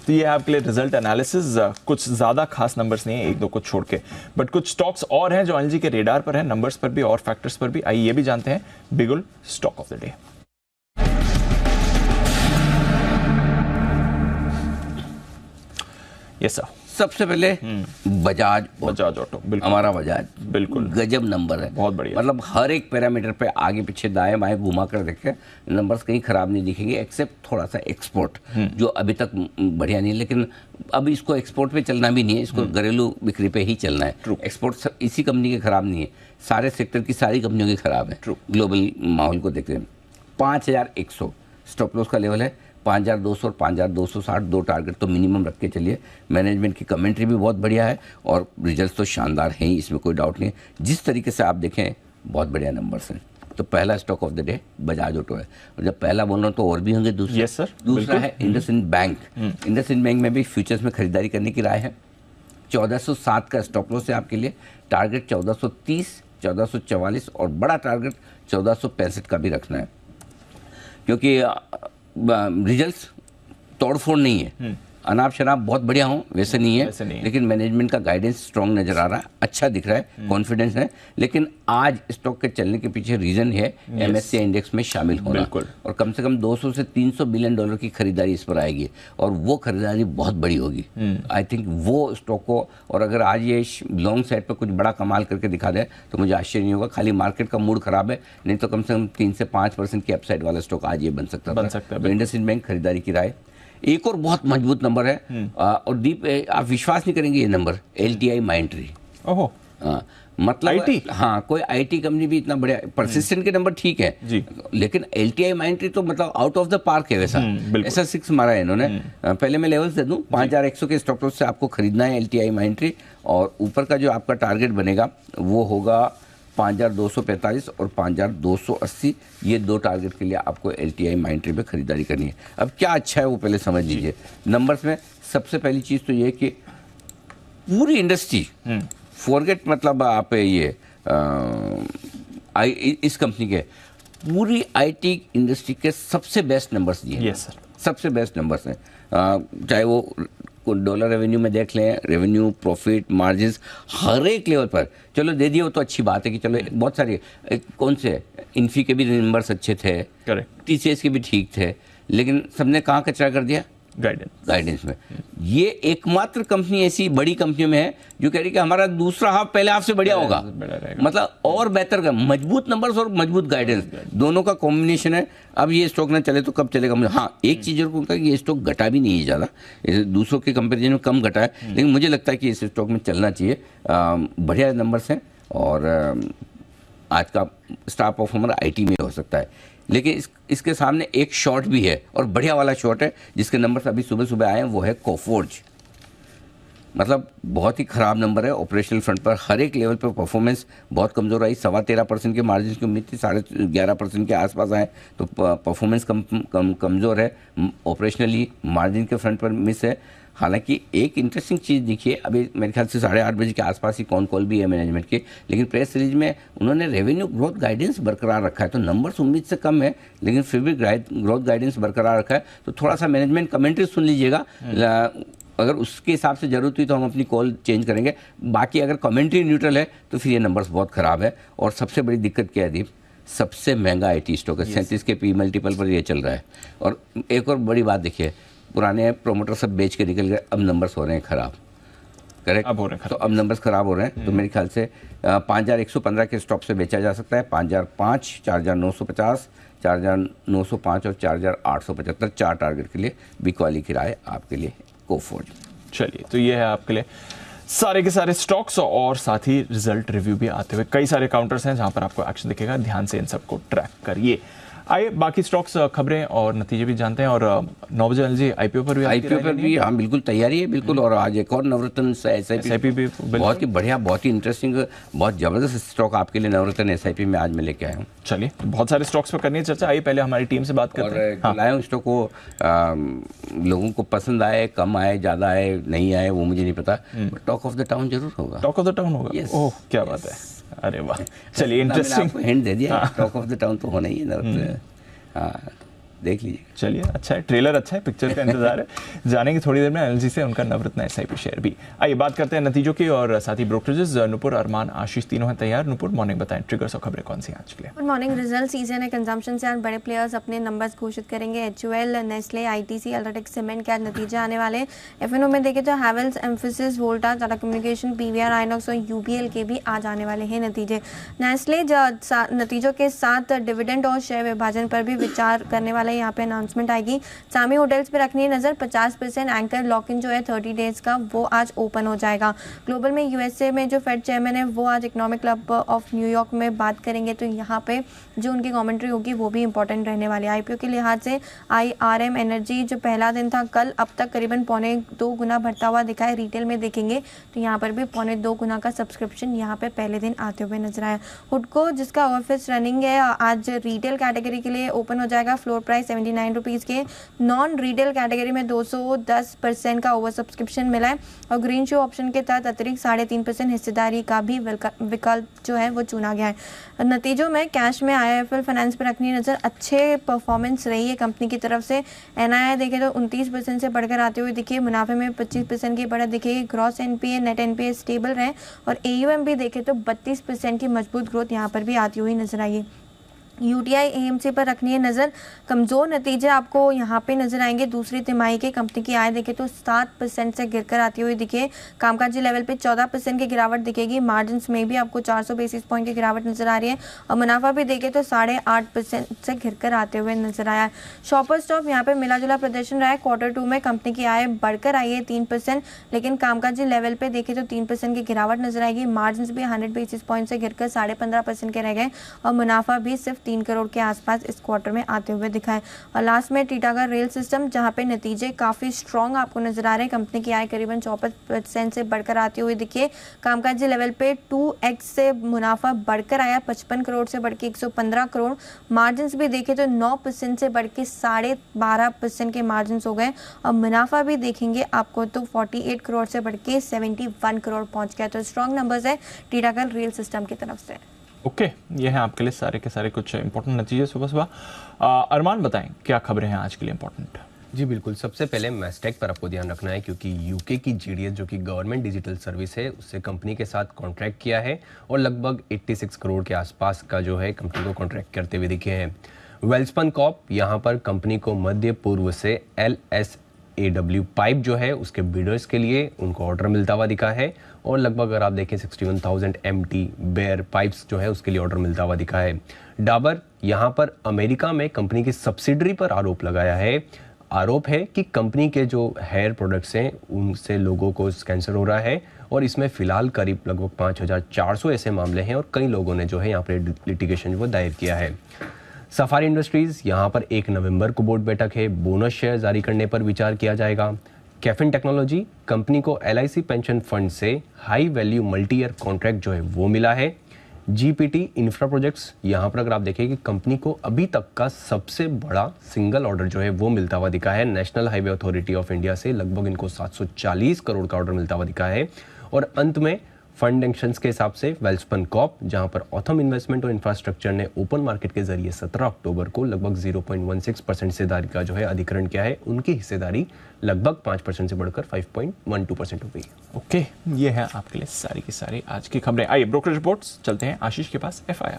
तो ये आपके लिए रिजल्ट एनालिसिस। कुछ ज़्यादा खास नंबर्स नहीं है, एक दो कुछ छोड़ के, बट कुछ स्टॉक्स और हैं जो अनिल जी के रेडार पर हैं, नंबर्स पर भी और फैक्टर्स पर भी। आइए ये भी जानते हैं बिगुल stock of the day. Yes sir. सबसे पहले बजाज ऑटो, बिल्कुल हमारा बजाज, बिल्कुल गजब नंबर है, बहुत बढ़िया। मतलब हर एक पैरामीटर पे आगे पीछे दाएं बाएं घुमा कर देखें, नंबर्स कहीं खराब नहीं दिखेंगे, एक्सेप्ट थोड़ा सा एक्सपोर्ट जो अभी तक बढ़िया नहीं है। लेकिन अब इसको एक्सपोर्ट पे चलना भी नहीं है, इसको घरेलू बिक्री पे ही चलना है। एक्सपोर्ट इसी कंपनी के खराब नहीं है, सारे सेक्टर की सारी कंपनियों की खराब है। ग्लोबल माहौल को देखते हैं 5100 स्टॉप लॉस का लेवल है, 5200 और 5260 दो टारगेट तो मिनिमम रख के चलिए। मैनेजमेंट की कमेंट्री भी बहुत बढ़िया है और रिजल्ट्स तो शानदार हैं ही, इसमें कोई डाउट नहीं है। जिस तरीके से आप देखें बहुत बढ़िया नंबर्स हैं। तो पहला stock of the day Bajaj auto है, और जब पहला बोल रहा हूँ तो और भी होंगे दूसरे। yes, दूसरा है इंडसइंड बैंक। इंडसइंड बैंक में भी फ्यूचर्स में खरीदारी करने की राय है। 1407 का स्टॉप लॉस है आपके लिए, टारगेट 1430, 1444 और बड़ा टारगेट 1465 का भी रखना है, क्योंकि रिजल्ट्स तोड़फोड़ नहीं है। अनाप शनाप बहुत बढ़िया हो वैसे नहीं है, लेकिन मैनेजमेंट का गाइडेंस स्ट्रॉन्ग नजर आ रहा है, अच्छा दिख रहा है, कॉन्फिडेंस है। लेकिन आज स्टॉक के चलने के पीछे रीजन है एमएससी इंडेक्स में शामिल होना, और कम से कम 200 से 300 बिलियन डॉलर की खरीदारी इस पर आएगी, और वो खरीदारी बहुत बड़ी होगी। आई थिंक वो स्टॉक को, और अगर आज ये लॉन्ग साइड पर कुछ बड़ा कमाल करके दिखा दे तो मुझे आश्चर्य नहीं होगा। खाली मार्केट का मूड खराब है, नहीं तो कम से कम 3 से 5% की अपसाइड वाला स्टॉक आज ये बन सकता है। तो इंडसइंड बैंक खरीदारी की राय। एक और बहुत मजबूत नंबर है, और दीप आप विश्वास नहीं करेंगे, ये नंबर LTI माइंट्री। ओहो, मतलब IT? हाँ, कोई IT कंपनी भी इतना बढ़िया, परसिस्टेंट के नंबर ठीक है जी, लेकिन LTI माइंट्री तो मतलब आउट ऑफ द पार्क है वैसा। ऐसा 6 मारा है इन्होंने। पहले मैं लेवल्स दे दूं, 5100 के स्टॉप लॉस से आपको खरीदना है LTI माइंट्री, और ऊपर का जो आपका टारगेट बनेगा वो होगा 5245 और 5280। ये दो टारगेट के लिए आपको LTI माइंट्री पे खरीदारी करनी है। अब क्या अच्छा है वो पहले समझ लीजिए। नंबर्स में सबसे पहली चीज़ तो ये कि पूरी इंडस्ट्री फॉरगेट, मतलब आप ये इस कंपनी के पूरी IT इंडस्ट्री के सबसे बेस्ट नंबर्स दिए। यस सर, सबसे बेस्ट नंबर्स हैं, चाहे वो डॉलर रेवेन्यू में देख लें, रेवेन्यू, प्रॉफिट, मार्जिन्स, हर एक लेवल पर। चलो दे दिए वो तो अच्छी बात है कि चलो बहुत सारे, कौन से इन्फी के भी नंबर्स अच्छे थे, करेक्ट, TCS के भी ठीक थे, लेकिन सबने कहाँ कचरा कर दिया? गाइडेंस में। ये एकमात्र कंपनी ऐसी बड़ी कंपनियों में है जो कह रही कि हमारा दूसरा हाफ पहले हाफ से बढ़िया होगा, मतलब और बेहतर का, मजबूत नंबर्स और मजबूत गाइडेंस दोनों का कॉम्बिनेशन है। अब ये स्टॉक ना चले तो कब चलेगा? मुझे हाँ एक चीज़ जरूर कहूँगा कि ये स्टॉक घटा भी नहीं है ज़्यादा, दूसरों के कंपेरिजन में कम घटा है, लेकिन मुझे लगता है कि इस स्टॉक में चलना चाहिए। बढ़िया नंबर्स हैं, और आज का स्टार परफॉर्मर IT में हो सकता है। लेकिन इसके सामने एक शॉर्ट भी है, और बढ़िया वाला शॉर्ट है जिसके नंबर्स अभी सुबह सुबह आए हैं, वो है कोफोर्ज। मतलब बहुत ही ख़राब नंबर है ऑपरेशनल फ्रंट पर। हर एक लेवल पर परफॉर्मेंस बहुत कमज़ोर आई। 13.25% के मार्जिन की उम्मीद थी, 11.5% के आसपास आए, तो परफॉर्मेंस कमज़ोर है। ऑपरेशनली मार्जिन के फ्रंट पर मिस है। हालांकि एक इंटरेस्टिंग चीज़ देखिए, अभी मेरे ख्याल से 8:30 बजे के आसपास ही कॉल भी है मैनेजमेंट की, लेकिन प्रेस रिलीज में उन्होंने रेवेन्यू ग्रोथ गाइडेंस बरकरार रखा है। तो नंबर्स उम्मीद से कम है, लेकिन फिर भी ग्रोथ गाइडेंस बरकरार रखा है। तो थोड़ा सा मैनेजमेंट कमेंट्री सुन लीजिएगा, अगर उसके हिसाब से ज़रूरत हुई तो हम अपनी कॉल चेंज करेंगे। बाकी अगर कमेंट्री न्यूट्रल है तो फिर ये नंबर्स बहुत ख़राब है। और सबसे बड़ी दिक्कत क्या है दीप, सबसे महंगा IT स्टॉक है, 37 के P मल्टीपल पर ये चल रहा है। और एक और बड़ी बात देखिए, पुराने प्रोमोटर सब बेच के निकल गए, अब नंबर्स हो रहे हैं ख़राब। करेक्ट, अब हो रहे हैं, तो अब नंबर्स ख़राब हो रहे हैं। तो मेरे ख्याल से 5115 के स्टॉक से बेचा जा सकता है। 5005, 4950, 4905 और 4875 4 टारगेट के लिए बिक वाली की राय आपके लिए गो फॉर। चलिए, तो ये है आपके लिए सारे के सारे स्टॉक्स और साथ ही रिजल्ट रिव्यू भी आते हुए। कई सारे काउंटर्स हैं जहां पर आपको एक्शन दिखेगा, ध्यान से इन सबको ट्रैक करिए। आइए बाकी स्टॉक्स, खबरें और नतीजे भी जानते हैं। और 9 बजे जी IPO पर भी हाँ बिल्कुल तैयारी है, बिल्कुल। और आज एक और नवरत्न SIP भी बहुत ही बढ़िया, बहुत ही इंटरेस्टिंग, बहुत ज़बरदस्त स्टॉक आपके लिए नवरत्न SIP में आज मैं लेके आया हूँ। चलिए, तो बहुत सारे स्टॉक्स पर करनी है चर्चा। आइए पहले हमारी टीम से बात करते हैं। हाँ। लाया हूँ स्टॉक को, लोगों को पसंद आए, कम आए, ज़्यादा आए, नहीं आए, वो मुझे नहीं पता, but talk of the town जरूर होगा। टॉक ऑफ द टाउन होगा? ओह क्या बात है, अरे वाह। चलिए, इंटरेस्टिंग हिंट दे दिया, टॉक ऑफ द टाउन तो होना ही है। हाँ, देख लीजिए। चलिए, अच्छा है, ट्रेलर अच्छा है, पिक्चर का इंतजार है। जानेंगे थोड़ी देर में एनएलजी से उनका नवरत्न SIP शेयर भी। आइए बात करते हैं नतीजों की और साथ ही ब्रोकरेजेस। नुपुर, अरमान, आशीष तीनों हैं तैयार। नुपुर, मॉर्निंग बताएं, ट्रिगर्स और खबरें कौन सी हैं आज के लिए? Good morning. रिजल्ट सीजन है, कंजम्पशन से आज बड़े प्लेयर्स अपने नंबर्स घोषित करेंगे। HUL, Nestle, ITC, UltraTech cement के आज नतीजे आने वाले। FNO में देखें तो Havells, emphasis, Voltas, Tata communication, PVR, INOX और UPL के भी आज आने वाले हैं नतीजे। नेस्ले नतीजों के साथ डिविडेंड और शेयर विभाजन पर भी विचार करने वाला है, यहाँ पे अनाउंसमेंट आएगी। सामी होटल्स पे रखनी है नजर। 50% एंकर लॉक इन जो है 30 डेज का, वो आज ओपन हो जाएगा। ग्लोबल में USA में जो फेड चेयरमैन है वो आज इकोनॉमिक क्लब ऑफ न्यूयॉर्क में बात करेंगे, तो यहाँ पे जो उनकी कमेंट्री होगी वो भी इंपॉर्टेंट रहने वाली है। IPO के लिहाज से IRM एनर्जी जो पहला दिन था कल, अब तक करीबन 1.25 गुना बढ़ता हुआ दिखा है। रिटेल में देखेंगे तो यहाँ पर भी 1.25 गुना का सब्सक्रिप्शन यहाँ पे पहले दिन आते हुए नजर आया। हुडको जिसका ऑफिस रनिंग है आज रिटेल कैटेगरी के लिए ओपन हो जाएगा। फ्लोर प्राइस 79 रुपीज़ के। नॉन रिटेल कैटेगरी में 210% का ओवर सब्सक्रिप्शन मिला है और ग्रीन शो ऑप्शन के तहत अतिरिक्त 3.5% हिस्सेदारी का भी विकल्प जो है वो चुना गया है। नतीजों में कैश में IIFL फाइनेंस पर रखनी नजर। अच्छे परफॉर्मेंस रही है कंपनी की तरफ से। NII देखें तो 29% से बढ़कर आते हुए दिखे। मुनाफे में 25% की बढ़त दिखेगी। Gross NPA, net NPA stable रहे और AUM भी देखें तो 32% की मजबूत ग्रोथ यहाँ पर भी आती हुई नजर आई है। UTI AMC पर रखनी है नज़र। कमज़ोर नतीजे आपको यहाँ पे नज़र आएंगे। दूसरी तिमाही के कंपनी की आय देखें तो 7% से गिरकर आती हुई दिखे। कामकाजी लेवल पे 14% की गिरावट दिखेगी। मार्जिन में भी आपको 400 बेसिस पॉइंट की गिरावट नज़र आ रही है और मुनाफा भी देखें तो 8.5% से गिरकर आते हुए नज़र आया है। शॉपर स्टॉप यहाँ पे मिला जुला प्रदर्शन रहा है। Q2 में कंपनी की आय बढ़कर आई है 3%, लेकिन कामकाजी लेवल पे देखें तो 3% की गिरावट नजर आएगी। मार्जिन भी 100 बेसिस पॉइंट से गिरकर 15.5% के रह गए और मुनाफा भी सिर्फ 3 करोड़ के आसपास इस क्वार्टर में आते हुए दिखाए। और लास्ट में टीटागढ़ रेल सिस्टम, जहां पे नतीजे काफी स्ट्रॉन्ग आपको नजर आ रहे हैं। कंपनी की आय करीबन 54% से बढ़कर आती हुई दिखिए। कामकाजी लेवल पे 2x से मुनाफा बढ़कर आया, 55 करोड़ से बढ़ के 115 करोड़। मार्जिन भी देखें तो 9% से बढ़ के 12.5% के मार्जिन हो गए और मुनाफा भी देखेंगे आपको तो 48 करोड़ से बढ़ के 71 करोड़ पहुंच गया। तो स्ट्रॉन्ग नंबर्स है टीटागढ़ रेल सिस्टम की तरफ से। ओके, ये है आपके लिए सारे के सारे कुछ इंपॉर्टेंट नतीजे सुबह सुबह। अरमान बताएं क्या खबरें हैं आज के लिए इंपॉर्टेंट? जी बिल्कुल, सबसे पहले मैस्टेक पर आपको ध्यान रखना है क्योंकि यूके की GDS जो कि गवर्नमेंट डिजिटल सर्विस है उससे कंपनी के साथ कॉन्ट्रैक्ट किया है और लगभग 86 करोड़ के आसपास का जो है कंपनी को कॉन्ट्रैक्ट करते हुए दिखे हैं। वेल्सपन कॉर्प यहाँ पर कंपनी को मध्य पूर्व से LSAW पाइप जो है उसके बिडर्स के लिए उनको ऑर्डर मिलता हुआ दिखा है और लगभग अगर आप देखें 61,000 MT बेयर पाइप्स जो है उसके लिए ऑर्डर मिलता हुआ दिखा है। डाबर यहाँ पर अमेरिका में कंपनी की सब्सिडरी पर आरोप लगाया है। आरोप है कि कंपनी के जो हेयर प्रोडक्ट्स हैं उनसे लोगों को कैंसर हो रहा है और इसमें फिलहाल करीब लगभग 5,400 ऐसे मामले हैं और कई लोगों ने जो है यहाँ पर लिटिगेशन वो दायर किया है। सफारी इंडस्ट्रीज यहाँ पर 1 नवंबर को बोर्ड बैठक है। बोनस शेयर जारी करने पर विचार किया जाएगा। कैफिन टेक्नोलॉजी कंपनी को LIC पेंशन फंड से high value multi year contract जो है वो मिला है। GPT इंफ्रा प्रोजेक्ट्स, यहाँ पर अगर आप देखें कि कंपनी को अभी तक का सबसे बड़ा सिंगल ऑर्डर जो है वो मिलता हुआ दिखा है national highway authority of India से। लगभग इनको 740 करोड़ का ऑर्डर मिलता हुआ दिखा है। और अंत में फंड एक्शंस के हिसाब से वेल्सपन कॉर्प, जहां पर ऑथम इन्वेस्टमेंट और इंफ्रास्ट्रक्चर ने ओपन मार्केट के जरिए 17 अक्टूबर को लगभग 0.16% हिस्सेदारी का जो है अधिग्रहण किया है। उनकी हिस्सेदारी लगभग 5% से बढ़कर 5.12% हो गई। ओके, ये है आपके लिए सारी की सारी आज की खबरें। आइए ब्रोकर रिपोर्ट्स चलते हैं आशीष के पास। FIR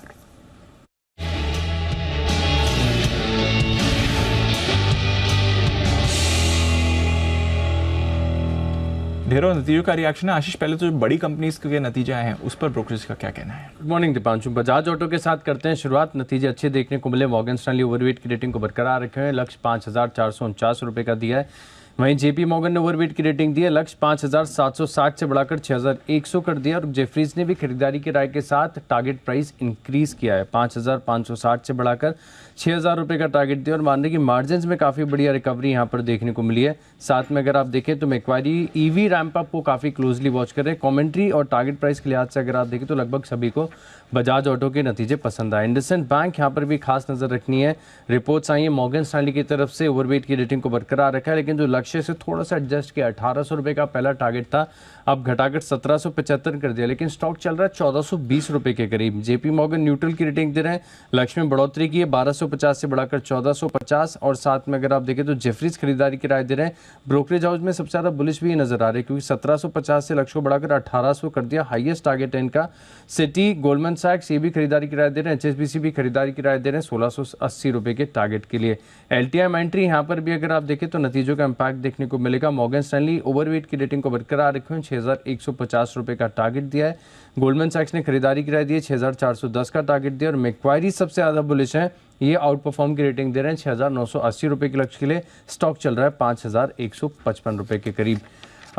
ढेरों नतीजों का रिएक्शन है। आशीष, पहले तो जो बड़ी कंपनीज के नतीजे आए हैं उस पर ब्रोकरेज का क्या कहना है? Good morning Deepanshu. Bajaj auto के साथ करते हैं शुरुआत। नतीजे अच्छे देखने को मिले। मॉर्गन स्टैनली ओवरवेट की रेटिंग को बरकरार रखे हैं, लक्ष्य 5,449 रुपये का दिया है। वहीं JP मॉर्गन ने ओवरवेट की रेटिंग दी है, लक्ष्य 5,760 से बढ़ाकर 6,100 कर दिया। और जेफरीज ने भी खरीदारी की राय के साथ टारगेट प्राइस इंक्रीज किया है, 5,560 से बढ़ाकर 6,000 रुपये का टारगेट दिया। और मानने की मार्जिन में काफ़ी बढ़िया रिकवरी यहाँ पर देखने को मिली है। साथ में अगर आप देखें तो मैक्वारी EV रैंप अप को काफ़ी क्लोजली वॉच कर रहे हैं। कमेंट्री और टारगेट प्राइस के लिहाज से अगर आप देखें तो लगभग सभी को बजाज ऑटो के नतीजे पसंद आए। इंडसइंड बैंक यहाँ पर भी खास नज़र रखनी है। रिपोर्ट्स आई है मॉर्गन स्टैनली की तरफ से, ओवरवेट की रेटिंग को बरकरार रखा है, लेकिन जो लक्ष्य से थोड़ा सा एडजस्ट किया। 1,800 रुपये का पहला टारगेट था, अब घटाकर 1,775 कर दिया, लेकिन स्टॉक चल रहा है 1,420 रुपये के करीब। JP मॉर्गन न्यूट्रल की रेटिंग दे रहे हैं, लक्ष्य में बढ़ोतरी की है, 1,250 से बढ़ाकर 1,450। और साथ में अगर आप देखें तो जेफरीज खरीदारी की राय दे रहे हैं। ब्रोकरेज हाउस में सबसे ज़्यादा बुलिश भी नजर आ रहे हैं, क्योंकि 1,750 से लक्ष्य को बढ़ाकर 1,800 कर दिया, हाईएस्ट टारगेट है इनका। सिटी, गोल्डमैन सैक्स ये भी खरीदारी की राय दे रहे हैं। HSBC भी खरीदारी की राय दे रहे हैं 1,680 रुपये के टारगेट के लिए। LTM एंट्री यहाँ पर भी अगर आप देखें तो नतीजों का इम्पैक्ट देखने को मिलेगा। मॉर्गन स्टैनली ओवरवेट की रेटिंग को बरकरार रखे हैं, 6,150 रुपये का टारगेट दिया है। गोल्डमैन सैक्स ने खरीदारी की राय दी है, 6,410 का टारगेट दिया। और मैक्वारी सबसे ज़्यादा बुलिश है, ये आउट परफॉर्म की रेटिंग दे रहे हैं 6,980 रुपये के लक्ष्य के लिए। स्टॉक चल रहा है 5,155 रुपये के करीब।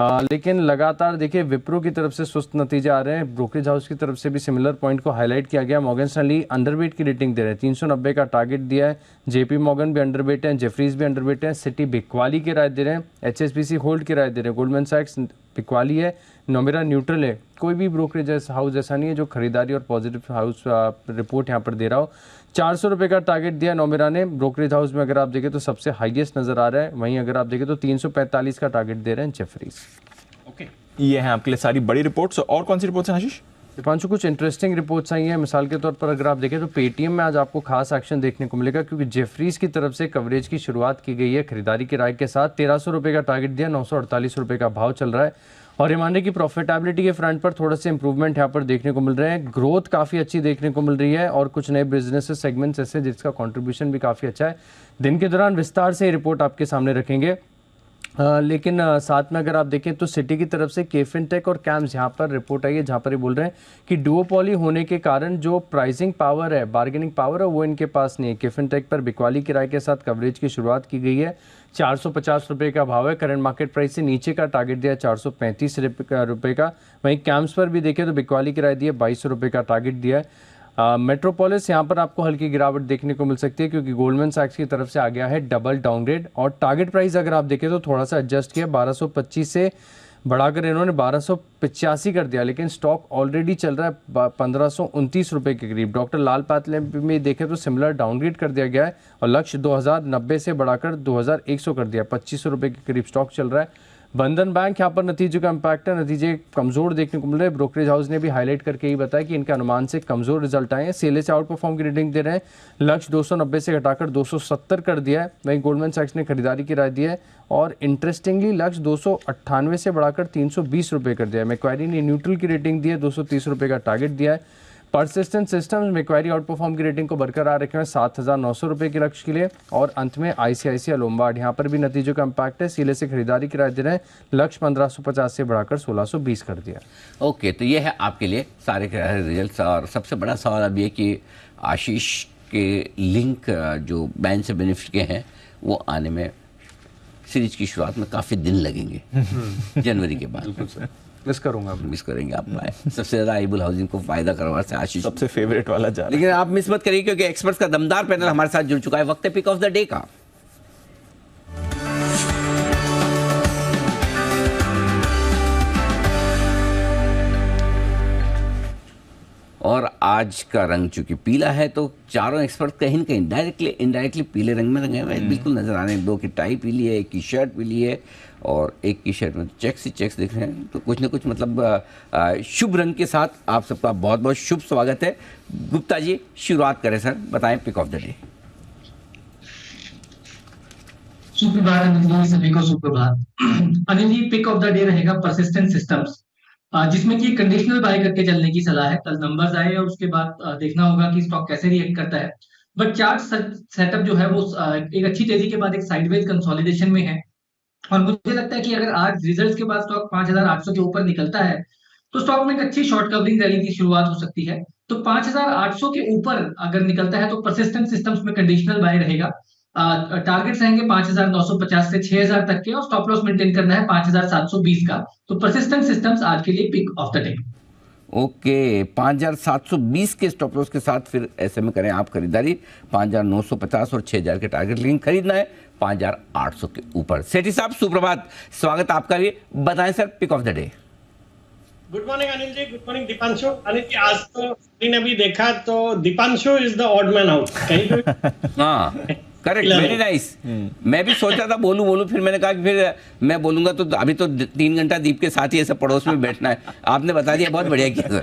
लेकिन लगातार देखिए विप्रो की तरफ से सुस्त नतीजे आ रहे हैं। ब्रोकरेज हाउस की तरफ से भी सिमिलर पॉइंट को हाईलाइट किया गया। मॉर्गन स्टैनली अंडरवेट की रेटिंग दे रहे हैं, 390 का टारगेट दिया है। JP मॉर्गन भी अंडरवेट है, जेफरीज भी अंडरवेट है। सिटी बिक्वाली की राय दे रहे हैं, HSBC होल्ड की राय दे रहे हैं। गोल्डमैन सैक्स बिक्वाली है, नोमेरा न्यूट्रल है। कोई भी ब्रोकरेज हाउस ऐसा नहीं है जो खरीदारी और पॉजिटिव हाउस रिपोर्ट यहाँ पर दे रहा हो। 400 रुपये का टारगेट दिया नोमेरा ने। ब्रोकरेज हाउस में अगर आप देखें तो सबसे हाईएस्ट नजर आ रहा है। वहीं अगर आप देखें तो 345 का टारगेट दे रहे हैं जेफरीज। ओके, ये है आपके लिए सारी बड़ी रिपोर्ट्स। और कौन सी रिपोर्ट्स हैं आशीष? दीपांशु, कुछ इंटरेस्टिंग रिपोर्ट्स आई हैं। मिसाल के तौर पर अगर आप देखें तो पेटीएम में आज आपको खास एक्शन देखने को मिलेगा, क्योंकि जेफरीज की तरफ से कवरेज की शुरुआत की गई है खरीदारी की राय के साथ। 1,300 रुपये का टारगेट दिया, 948 रुपये का भाव चल रहा है। और ईमानदारी की प्रॉफिटेबिलिटी के फ्रंट पर थोड़ा सा इंप्रूवमेंट यहाँ पर देखने को मिल रहे हैं। ग्रोथ काफ़ी अच्छी देखने को मिल रही है और कुछ नए बिजनेस सेगमेंट्स ऐसे जिसका कंट्रीब्यूशन भी काफ़ी अच्छा है। दिन के दौरान विस्तार से ये रिपोर्ट आपके सामने रखेंगे। लेकिन साथ में अगर आप देखें तो सिटी की तरफ से केफिनटेक और कैम्स यहाँ पर रिपोर्ट आई है, जहाँ पर ये बोल रहे हैं कि डुओपोली होने के कारण जो प्राइसिंग पावर है, बार्गेनिंग पावर है, वो इनके पास नहीं है। केफिनटेक पर बिक्वाली किराए के साथ कवरेज की शुरुआत की गई है। 450 रुपये का भाव है, करंट मार्केट प्राइस से नीचे का टारगेट दिया है 435 रुपये का। वहीं कैम्स पर भी देखें तो बिक्वाली किराए दिए 2200 रुपये का टारगेट दिया है। मेट्रोपोलिस यहाँ पर आपको हल्की गिरावट देखने को मिल सकती है, क्योंकि गोल्डमैन सैक्स की तरफ से आ गया है डबल डाउनग्रेड। और टारगेट प्राइस अगर आप देखें तो थोड़ा सा एडजस्ट किया, 1225 से बढ़ाकर इन्होंने 1285 कर दिया, लेकिन स्टॉक ऑलरेडी चल रहा है 1529 रुपये के करीब। डॉक्टर लाल पाथले में देखें तो सिमिलर डाउनग्रेड कर दिया गया है और लक्ष्य 2090 से बढ़ाकर 2100 कर दिया, 2500 रुपये के करीब स्टॉक चल रहा है। बंधन बैंक यहाँ पर नतीजों का इम्पैक्ट है, नतीजे कमजोर देखने को मिल रहे हैं। ब्रोकरेज हाउस ने भी हाईलाइट करके ही बताया कि इनके अनुमान से कमजोर रिजल्ट आए हैं। सेले से आउट परफॉर्म की रेटिंग दे रहे हैं, लक्ष्य 290 से घटाकर 270 कर दिया है। वहीं गोल्डमैन सैक्स ने खरीदारी की राय दी है और इंटरेस्टिंगली लक्ष्य 298 से बढ़ाकर 320 रुपये कर दिया है। मैक्वारी ने न्यूट्रल की रेटिंग दी है, 230 रुपये का टारगेट दिया है। Persistent Systems Macquarie outperform की रेटिंग को बरकरार रखे हैं 7,900 रुपये के लक्ष्य के लिए। और अंत में ICICI लोम्बार्ड, यहाँ पर भी नतीजों का इम्पैक्ट है। सीले से खरीदारी की राय दे रहे हैं, लक्ष्य 1550 से बढ़ाकर 1620 कर दिया। ओके, तो ये है आपके लिए सारे रिजल्ट्स। और सबसे बड़ा सवाल अब ये कि आशीष के लिंक जो बैंक से बेनिफिट के हैं वो आने में सीरीज की शुरुआत में काफ़ी दिन लगेंगे जनवरी के बाद। मिस करूंगा, मिस करेंगे आप। सबसे ज़्यादा आईबुल हाउसिंग को फायदा करवा से आशीष सबसे फेवरेट वाला जा रहा है। लेकिन आप मिस मत करिए, क्योंकि एक्सपर्ट्स का दमदार पैनल हमारे साथ जुड़ चुका है। वक्त है पिक ऑफ द डे का। और आज का रंग चूंकि पीला है तो चारों एक्सपर्ट कहीं न कहीं डायरेक्टली इनडायरेक्टली पीले रंग में रंगे हुए हैं, बिल्कुल नजर आ रहे हैं। दो की टाई पीली है, एक की शर्ट पीली है और एक की शर्ट में चेक्स ही चेक्स दिख रहे हैं। तो कुछ ना कुछ मतलब शुभ रंग के साथ आप सबका बहुत बहुत शुभ स्वागत है। गुप्ता जी शुरुआत करें सर, बताएं पिक ऑफ द डे। सुप्रभात अनिल जी, सभी को सुप्रभात। अनिल जी, पिक ऑफ द डे रहेगा परसिस्टेंट सिस्टम्स, जिसमें कि कंडीशनल बाय करके चलने की सलाह है। कल नंबर्स आए और उसके बाद देखना होगा कि स्टॉक कैसे रिएक्ट करता है। बट चार्ट सेटअप जो है वो एक अच्छी तेजी के बाद एक साइडवेज कंसोलिडेशन में है और मुझे लगता है कि अगर आज रिजल्ट्स के बाद स्टॉक 5800 के ऊपर निकलता है तो स्टॉक में एक अच्छी शॉर्ट कवरिंग रैली की शुरुआत हो सकती है। तो 5800 के ऊपर अगर निकलता है तो परसिस्टेंट सिस्टम्स में कंडीशनल बाय रहेगा। टारगेट्स रहेंगे 5950 से 6000 तक के और स्टॉप लॉस मेंटेन करना है 5720 का। तो परसिस्टेंट सिस्टम्स आज के लिए pick of the day. Okay 5720 के स्टॉप लॉस के साथ फिर ऐसे में करें आप खरीदारी 5950 और 6000 के टारगेट, लेकिन खरीदना है 5800 के ऊपर। सेठी साहब सुप्रभात, स्वागत आपका भी, बताएं sir pick of the day. Good morning Anil ji, good morning Dipanshu. Anil ji आज तो स्क्रीन अभी देखा तो Dipanshu is the odd man out कहीं। हाँ करेक्ट, वेरी नाइस। मैं भी सोच रहा था बोलूं, फिर मैंने कहा कि फिर मैं बोलूंगा तो अभी तो 3 घंटा दीप के साथ ही ऐसे पड़ोस में बैठना है। आपने बता दिया, बहुत बढ़िया किया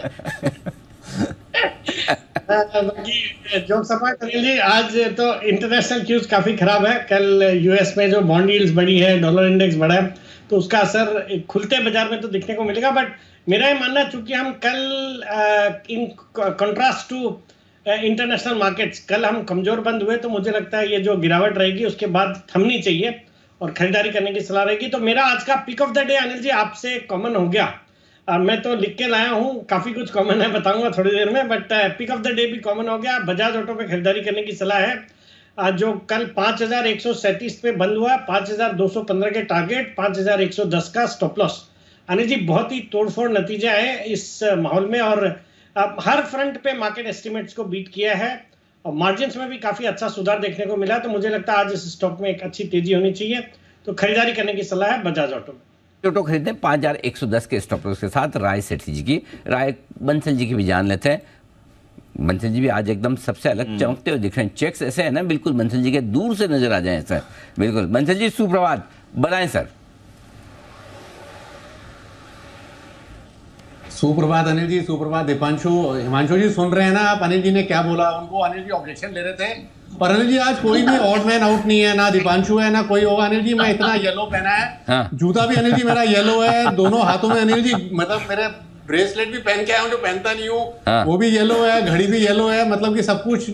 बाकी जोक सपाट अनिल जी, आज तो इंटरनेशनल क्यूज काफी खराब है। कल यूएस में जो बॉन्ड यील्ड्स बढ़ी है, डॉलर इंडेक्स बढ़ा है, तो उसका असर खुलते बाजार में तो दिखने को मिलेगा। बट मेरा ये मानना है चूंकि हम कल in contrast to international markets कल हम कमजोर बंद हुए, तो मुझे लगता है ये जो गिरावट रहेगी उसके बाद थमनी चाहिए और खरीदारी करने की सलाह रहेगी। तो मेरा आज का pick of the day Anil ji आपसे कॉमन हो गया। मैं तो लिख के लाया हूँ, काफी कुछ कॉमन है, बताऊंगा थोड़ी देर में, but pick of the day भी कॉमन हो गया। बजाज ऑटो पे खरीदारी करने की सलाह है, जो कल 5137 पे बंद हुआ, 5215 के टारगेट, 5110 का स्टॉप लॉस। अनिल जी बहुत ही तोड़फोड़ नतीजा है इस माहौल में और हर फ्रंट पे मार्केट एस्टिमेट्स को बीट किया है और मार्जिन्स में भी काफी अच्छा सुधार देखने को मिला। तो मुझे लगता है आज इस स्टॉक में एक अच्छी तेजी होनी चाहिए, तो खरीदारी करने की सलाह है बजाज ऑटो में। ऑटो खरीदने 5110 के स्टॉप लॉस के साथ। राय सेठी जी की राय बंसल जी की भी जान लेते हैं। बंसल जी भी आज एकदम सबसे अलग चमकते हुए दिख रहे हैं। चेक्स ऐसे है ना, बिल्कुल बंसल जी के दूर से नजर आ जाए सर। बिल्कुल बंसल जी सुप्रभात, बताएं सर। सुप्रभात अनिल जी, सुप्रभात दीपांशु। हिमांशु जी सुन रहे हैं ना आप, अनिल जी ने क्या बोला? उनको अनिल जी ऑब्जेक्शन ले रहे थे, पर अनिल जी आज कोई भी ऑड मैन आउट नहीं है, ना दीपांशु है ना कोई होगा। अनिल जी मैं इतना येलो पहना है, हाँ। जूता भी अनिल जी मेरा येलो है, दोनों हाथों में अनिल जी, मतलब मेरे ब्रेसलेट भी पहन के आया हूँ जो पहनता नहीं हूँ, हाँ। वो भी येलो है, घड़ी भी येलो है, मतलब कि सब कुछ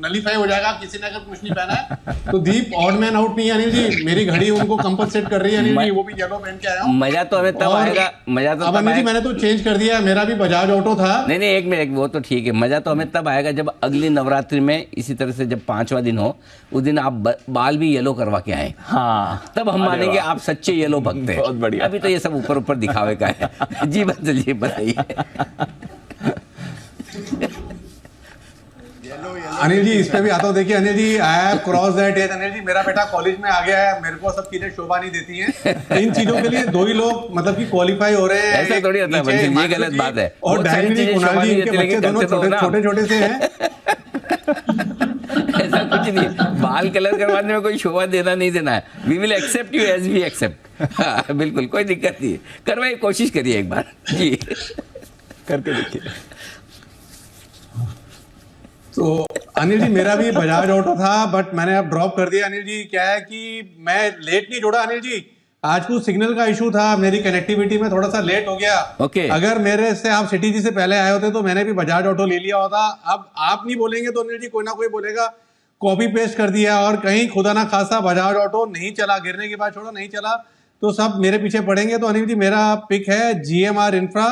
नलीफाई हो जाएगा किसी ने अगर कुछ नहीं पहना है तो। दीप ऑड मैन आउट नहीं है अनिल जी, मेरी घड़ी उनको कंपनसेट कर रही है अनिल जी, वो भी येलो पहन के आया हूँ। मजा तो हमें तब आएगा, मजा तो अब तब अनिल जी आएगा। मैंने तो चेंज कर दिया है, मेरा भी बजाज ऑटो था। नहीं एक मिनट, वो तो ठीक है, मजा तो हमें तब आएगा जब अगली नवरात्रि में इसी तरह से जब 5वां दिन हो, उस दिन आप बाल भी येलो करवा के आए, हाँ तब हम मानेंगे आप सच्चे येलो भक्त हैं। बहुत बढ़िया। अभी तो ये सब ऊपर ऊपर दिखावे का है। जी बंसल जी बताइए। अनिल जी इस पे भी आता हूँ, देखिए Anil ji I have cross that age. Anil ji मेरा बेटा कॉलेज में आ गया है, मेरे को सब चीजें शोभा नहीं देती हैं। इन चीजों के लिए 2 ही लोग मतलब कि क्वालिफाई हो रहे हैं। ऐसा थोड़ी होता है नीचे बंसल जी, ये हिमांशु गलत जी बात है। और बहुत सारी डायरी जी, चीजें कुणाल शोभा जी, नहीं इनके देती, बच्चे लेकिन दोनों करते तो हो ना। छोटे छोटे से हैं। ऐसा कुछ नहीं, बाल कलर करवाने में कोई शोभा देना नहीं देना है। We will accept you as we accept. बिल्कुल कोई दिक्कत नहीं है, करवाइए, कोशिश करिए एक बार जी, करके देखिए। तो अनिल जी मेरा भी बजाज ऑटो था, बट मैंने अब ड्रॉप कर दिया। अनिल जी क्या है कि मैं लेट नहीं जुड़ा अनिल जी, आज कुछ सिग्नल का इशू था, मेरी कनेक्टिविटी में थोड़ा सा लेट हो गया। ओके। अगर मेरे से आप सिटी जी से पहले आए होते तो मैंने भी बजाज ऑटो ले लिया होता। अब आप नहीं बोलेंगे तो अनिल जी कोई ना कोई बोलेगा, कॉपी पेस्ट कर दिया, और कहीं खुदा ना खासा बजाज ऑटो नहीं चला, गिरने के बाद छोड़ो नहीं चला तो सब मेरे पीछे पड़ेंगे। तो अनिल जी मेरा पिक है GMR इंफ्रा,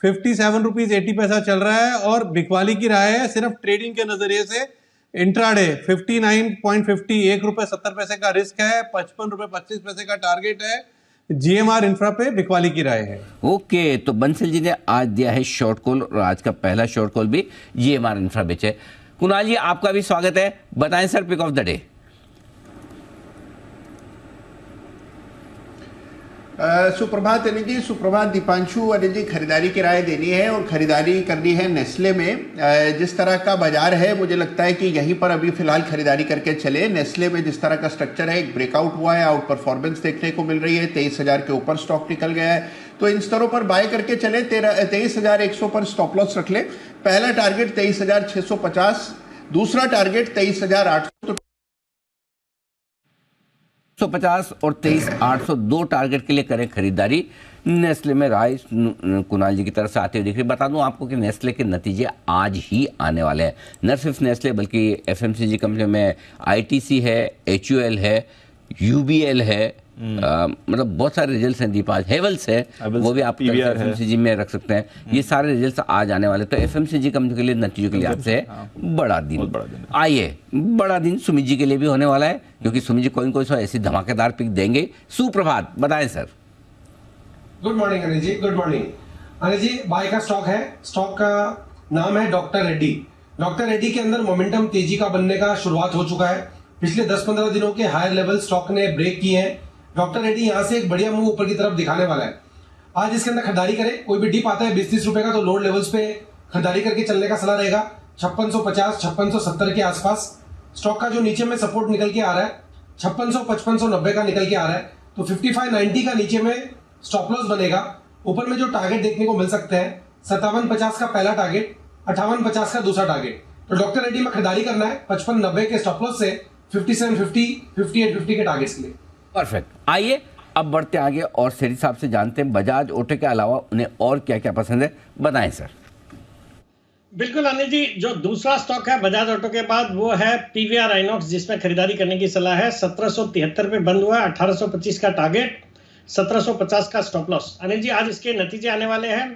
57 रुपीज 80 पैसा चल रहा है और बिकवाली की राय है सिर्फ ट्रेडिंग के नजरिए से। इंट्राडे 59.50, 1 रुपए 70 पैसे का रिस्क है, 55 रुपए 25 पैसे का टारगेट है। GMR इंफ्रा पे बिकवाली की राय है। ओके, तो बंसल जी ने आज दिया है शॉर्ट कॉल और आज का पहला शॉर्ट कॉल भी GMR इंफ्रा बेचे। कुणाल जी आपका भी स्वागत है, बताएं sir pick of the day. सुप्रभात अनिल जी, सुप्रभात दीपांशु। अनिल जी, खरीदारी की राय देनी है और खरीदारी करनी है नेस्ले में। जिस तरह का बाजार है मुझे लगता है कि यहीं पर अभी फिलहाल खरीदारी करके चले। नेस्ले में जिस तरह का स्ट्रक्चर है, एक ब्रेकआउट हुआ है, आउट परफॉर्मेंस देखने को मिल रही है, 23,000 के ऊपर स्टॉक निकल गया है, तो इन स्तरों पर बाय करके चले। 23,100 पर स्टॉप लॉस रख ले। पहला टारगेट 23,650, दूसरा टारगेट 23,800। 150 और 23,800 दो टारगेट के लिए करें खरीदारी। नेस्ले में राय कुणाल जी की तरफ से आते हुए दिख रही। बता दूं आपको कि नेस्ले के नतीजे आज ही आने वाले हैं। न सिर्फ नेस्ले बल्कि एफएमसीजी कंपनी में आईटीसी है, एचयूएल है, यूबीएल है, मतलब बहुत सारे रिजल्ट्स हैं। दीपाज हेवल्स है, वो भी आप एफएमसीजी में रख सकते हैं। ये सारे रिजल्ट्स आज आने वाले, तो एफएमसीजी कंपनी के लिए नतीजों के लिए आपसे बड़ा दिन। आइए, बड़ा दिन सुमित जी के लिए भी होने वाला है, क्योंकि सुमित जी कोई सा ऐसी धमाकेदार पिक देंगे। सुप्रभात, बताएं sir. Good morning Anil ji, good morning Anil जी। बाय का स्टॉक है, स्टॉक का नाम है डॉक्टर रेड्डी। डॉक्टर रेड्डी के अंदर मोमेंटम तेजी का बनने का शुरुआत हो चुका है। पिछले 10-15 दिनों के हायर लेवल स्टॉक ने ब्रेक किए हैं। डॉक्टर रेड्डी यहां से एक बढ़िया मूव ऊपर की तरफ दिखाने वाला है। आज इसके अंदर खरीदारी करें। कोई भी डिप आता है 20-30 रुपए का, तो लोड लेवल्स पे खरीदारी करके चलने का सलाह रहेगा। 5650, 5670 के आसपास स्टॉक का जो नीचे में सपोर्ट निकल के आ रहा है 5600, 5590 का निकल के आ रहा है, तो 5590 का नीचे में स्टॉप लॉस बनेगा। ऊपर में जो टारगेट देखने को मिल सकते हैं 5750 का पहला टारगेट, 5850 का दूसरा टारगेट। तो डॉक्टर रेड्डी में खरीदारी करना है 5590 के स्टॉप लॉस से 5750, 5850 के टारगेट्स के लिए। परफेक्ट। आइए अब बढ़ते आगे और सेठी साहब से जानते हैं बजाज ऑटो के अलावा उन्हें और क्या क्या पसंद है। बताएं सर। बिल्कुल अनिल जी, जो दूसरा स्टॉक है बजाज ऑटो के बाद वो है पीवीआर आइनॉक्स, जिसमें खरीदारी करने की सलाह है। 1773 पे बंद हुआ है, 1825 का टारगेट, 1750 का स्टॉप लॉस। अनिल जी, आज इसके नतीजे आने वाले हैं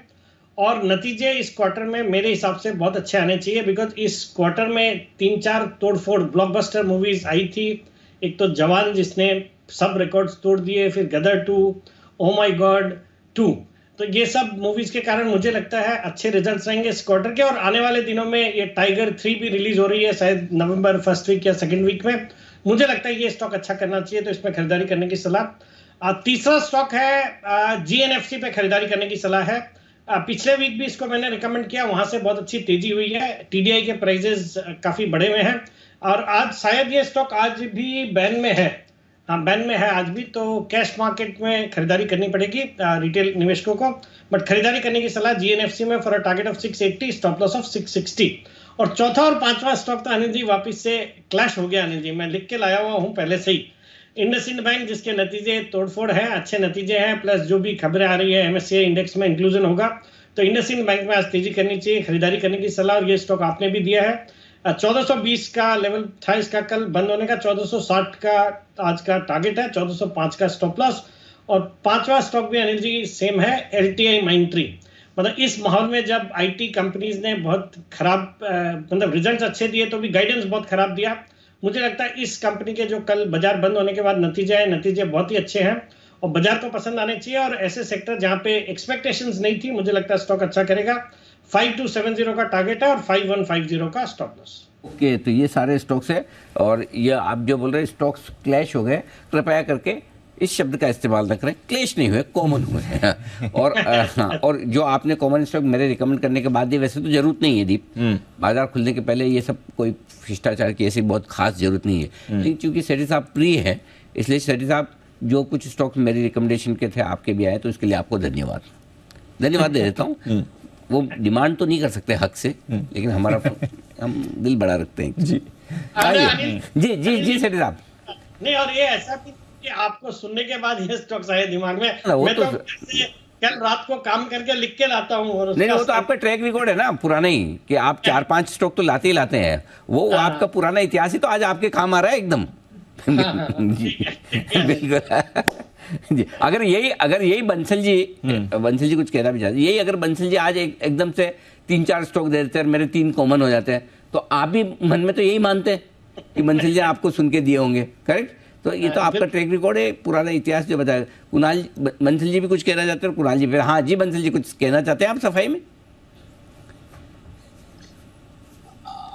और नतीजे इस क्वार्टर में मेरे हिसाब से बहुत अच्छे आने चाहिए, बिकॉज इस क्वार्टर में 3-4 तोड़फोड़ ब्लॉकबस्टर मूवीज आई थी। एक तो जवान जिसने सब रिकॉर्ड्स तोड़ दिए, फिर गदर 2, ओ माय गॉड 2, तो ये सब मूवीज के कारण मुझे लगता है अच्छे रिजल्ट्स रहेंगे इस क्वार्टर के। और आने वाले दिनों में ये टाइगर 3 भी रिलीज हो रही है, शायद नवंबर फर्स्ट वीक या सेकंड वीक में। मुझे लगता है ये स्टॉक अच्छा करना चाहिए, तो इसमें खरीदारी करने की सलाह। तीसरा स्टॉक है जीएनएफसी पे खरीदारी करने की सलाह है। पिछले वीक भी इसको मैंने रिकमेंड किया, वहां से बहुत अच्छी तेजी हुई है। टीडीआई के प्राइजेस काफी बढ़े हुए हैं और आज शायद ये स्टॉक आज भी बैन में है। हाँ, बैन में है आज भी, तो कैश मार्केट में खरीदारी करनी पड़ेगी रिटेल निवेशकों को। बट खरीदारी करने की सलाह जीएनएफसी में for a target of 680, stop loss of 660। और चौथा और पांचवा स्टॉक तो अनिल जी वापिस से क्लैश हो गया। अनिल जी, मैं लिख के लाया हुआ हूँ पहले से ही। इंडसइंड बैंक, जिसके नतीजे तोड़फोड़ है, अच्छे नतीजे हैं, प्लस जो भी खबरें आ रही है एमएससीआई इंडेक्स में इंक्लूजन होगा, तो इंडसइंड बैंक में आज तेजी करनी चाहिए, खरीदारी करने की सलाह। और ये स्टॉक आपने भी दिया है। 1420 का लेवल था इसका कल बंद होने का, 1460 का आज का टारगेट है, 1405 का स्टॉप लॉस। और पांचवा स्टॉक भी अनिल जी सेम है, एलटीआई माइंट्री। मतलब इस माहौल में जब आईटी कंपनीज ने बहुत खराब मतलब रिजल्ट्स अच्छे दिए तो भी गाइडेंस बहुत खराब दिया, मुझे लगता है इस कंपनी के जो कल बाजार बंद होने के बाद नतीजे आए, नतीजे बहुत ही अच्छे हैं और बाजार को पसंद आने चाहिए। और ऐसे सेक्टर जहां पे एक्सपेक्टेशंस नहीं थी, मुझे लगता है स्टॉक अच्छा करेगा। 5270 का टारगेट है और 5150 का स्टॉप लॉस। ओके, तो ये सारे स्टॉक्स है और ये आप जो बोल रहे हैं स्टॉक्स क्लैश हो गए, कृपया करके इस शब्द का इस्तेमाल न करें। क्लैश नहीं हुए, कॉमन हुए हैं। और जो आपने कॉमन स्टॉक मेरे रिकमेंड करने के बाद, वैसे तो जरूरत नहीं है दीप, बाजार खुलने के पहले ये सब कोई शिष्टाचार की ऐसी बहुत खास जरूरत नहीं है। लेकिन चूंकि सेठी साहब प्रिय है, इसलिए सेठी साहब जो कुछ स्टॉक्स मेरी रिकमेंडेशन के थे आपके भी आए, तो इसके लिए आपको धन्यवाद दे देता हूँ। वो डिमांड तो नहीं कर सकते हक से, लेकिन हमारा हम दिल बड़ा रखते हैं। जी जी जी जी सेठी साहब। नहीं, और ये ऐसा कि आपको सुनने के बाद ये स्टॉक्स आए दिमाग में, मैं तो कल रात को काम करके लिख के लाता हूँ। नहीं, वो तो आपका ट्रैक रिकॉर्ड है ना पुराना ही, कि आप 4-5 स्टॉक तो लाते ही लाते हैं। वो आपका पुराना इतिहास ही तो आज आपके काम आ रहा है एकदम। जी बिल्कुल जी। अगर यही बंसल जी कुछ कहना भी चाहते, यही अगर बंसल जी आज एकदम से 3-4 स्टॉक दे देते हैं, मेरे 3 कॉमन हो जाते हैं, तो आप भी मन में तो यही मानते हैं कि बंसल जी आपको सुन के दिए होंगे, करेक्ट? तो ये तो आपका ट्रैक रिकॉर्ड है, पुराना इतिहास जो बताया। कुणाल बंसल जी भी कुछ कहना चाहते हैं, कुणाल जी फिर। हाँ जी, बंसल जी कुछ कहना चाहते हैं आप सफाई में?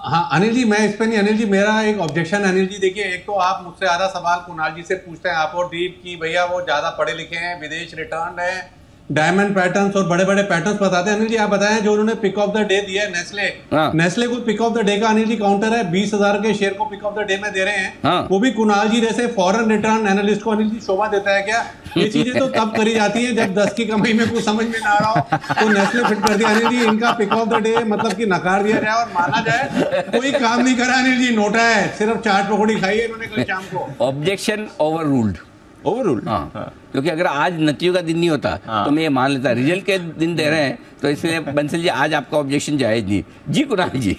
हाँ अनिल जी, मैं इस पे नहीं, अनिल जी मेरा एक ऑब्जेक्शन। अनिल जी देखिए, एक तो आप मुझसे आधा सवाल कुणाल जी से पूछते हैं, आप और डीप की भैया वो ज्यादा पढ़े लिखे हैं, विदेश रिटर्न है, डायमंड पैटर्न्स और बड़े बड़े पैटर्न्स बताते हैं। अनिल जी आप बताएं, जो उन्होंने पिक ऑफ द डे दिया है नेस्ले, नेस्ले को पिक ऑफ द डे का अनिल जी काउंटर है 20,000 के शेयर को पिक ऑफ द डे में दे रहे हैं, वो भी कुणाल जी जैसे फॉरेन रिटर्न एनालिस्ट को अनिल जी शोभा देता है क्या? ये चीजें तो तब करी जाती हैं जब 10 की कमाई में कुछ समझ में ना आ रहा हो, तो नेस्ले फिट कर दिया। अनिल जी इनका पिक ऑफ द डे मतलब कि नकार दिया जाए और माना जाए, कोई काम नहीं करा अनिल जी, नोटा है, सिर्फ चाट पकौड़ी खाई है इन्होंने कल शाम को। Objection over ruled. हाँ। क्योंकि अगर आज नतीजों का दिन नहीं होता तो मैं ये मान लेता, रिजल्ट के दिन दे रहे हैं तो इसलिए बंसल जी आज आपका ऑब्जेक्शन जायज नहीं। जी कुणाल जी।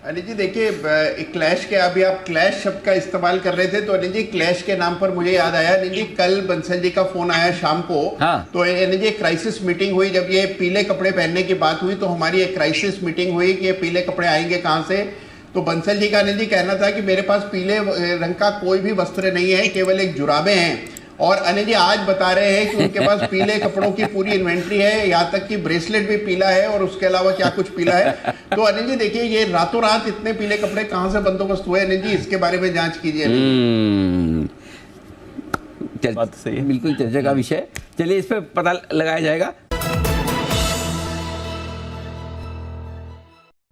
अनिल जी देखिए, क्लैश के अभी आप क्लैश शब्द का इस्तेमाल कर रहे थे, तो अनिल जी क्लैश के नाम पर मुझे याद आया, अनिल जी कल बंसल जी का फोन आया शाम को। तो अनिल जी क्राइसिस मीटिंग हुई, जब ये पीले कपड़े पहनने की बात हुई तो हमारी एक क्राइसिस मीटिंग हुई कि ये पीले कपड़े आएंगे कहाँ से। तो बंसल जी का अनिल जी कहना था कि मेरे पास पीले रंग का कोई भी वस्त्र नहीं है, केवल एक जुराबे हैं। और अनिल जी आज बता रहे हैं कि उनके पास पीले कपड़ों की पूरी इन्वेंट्री है, यहाँ तक कि ब्रेसलेट भी पीला है और उसके अलावा क्या कुछ पीला है। तो अनिल जी देखिए, ये रातों रात इतने पीले कपड़े कहाँ से बंदोबस्त हुए अनिल जी, इसके बारे में जांच कीजिए। बात सही है, बिल्कुल चर्चा का विषय। चलिए इस पर पता लगाया जाएगा।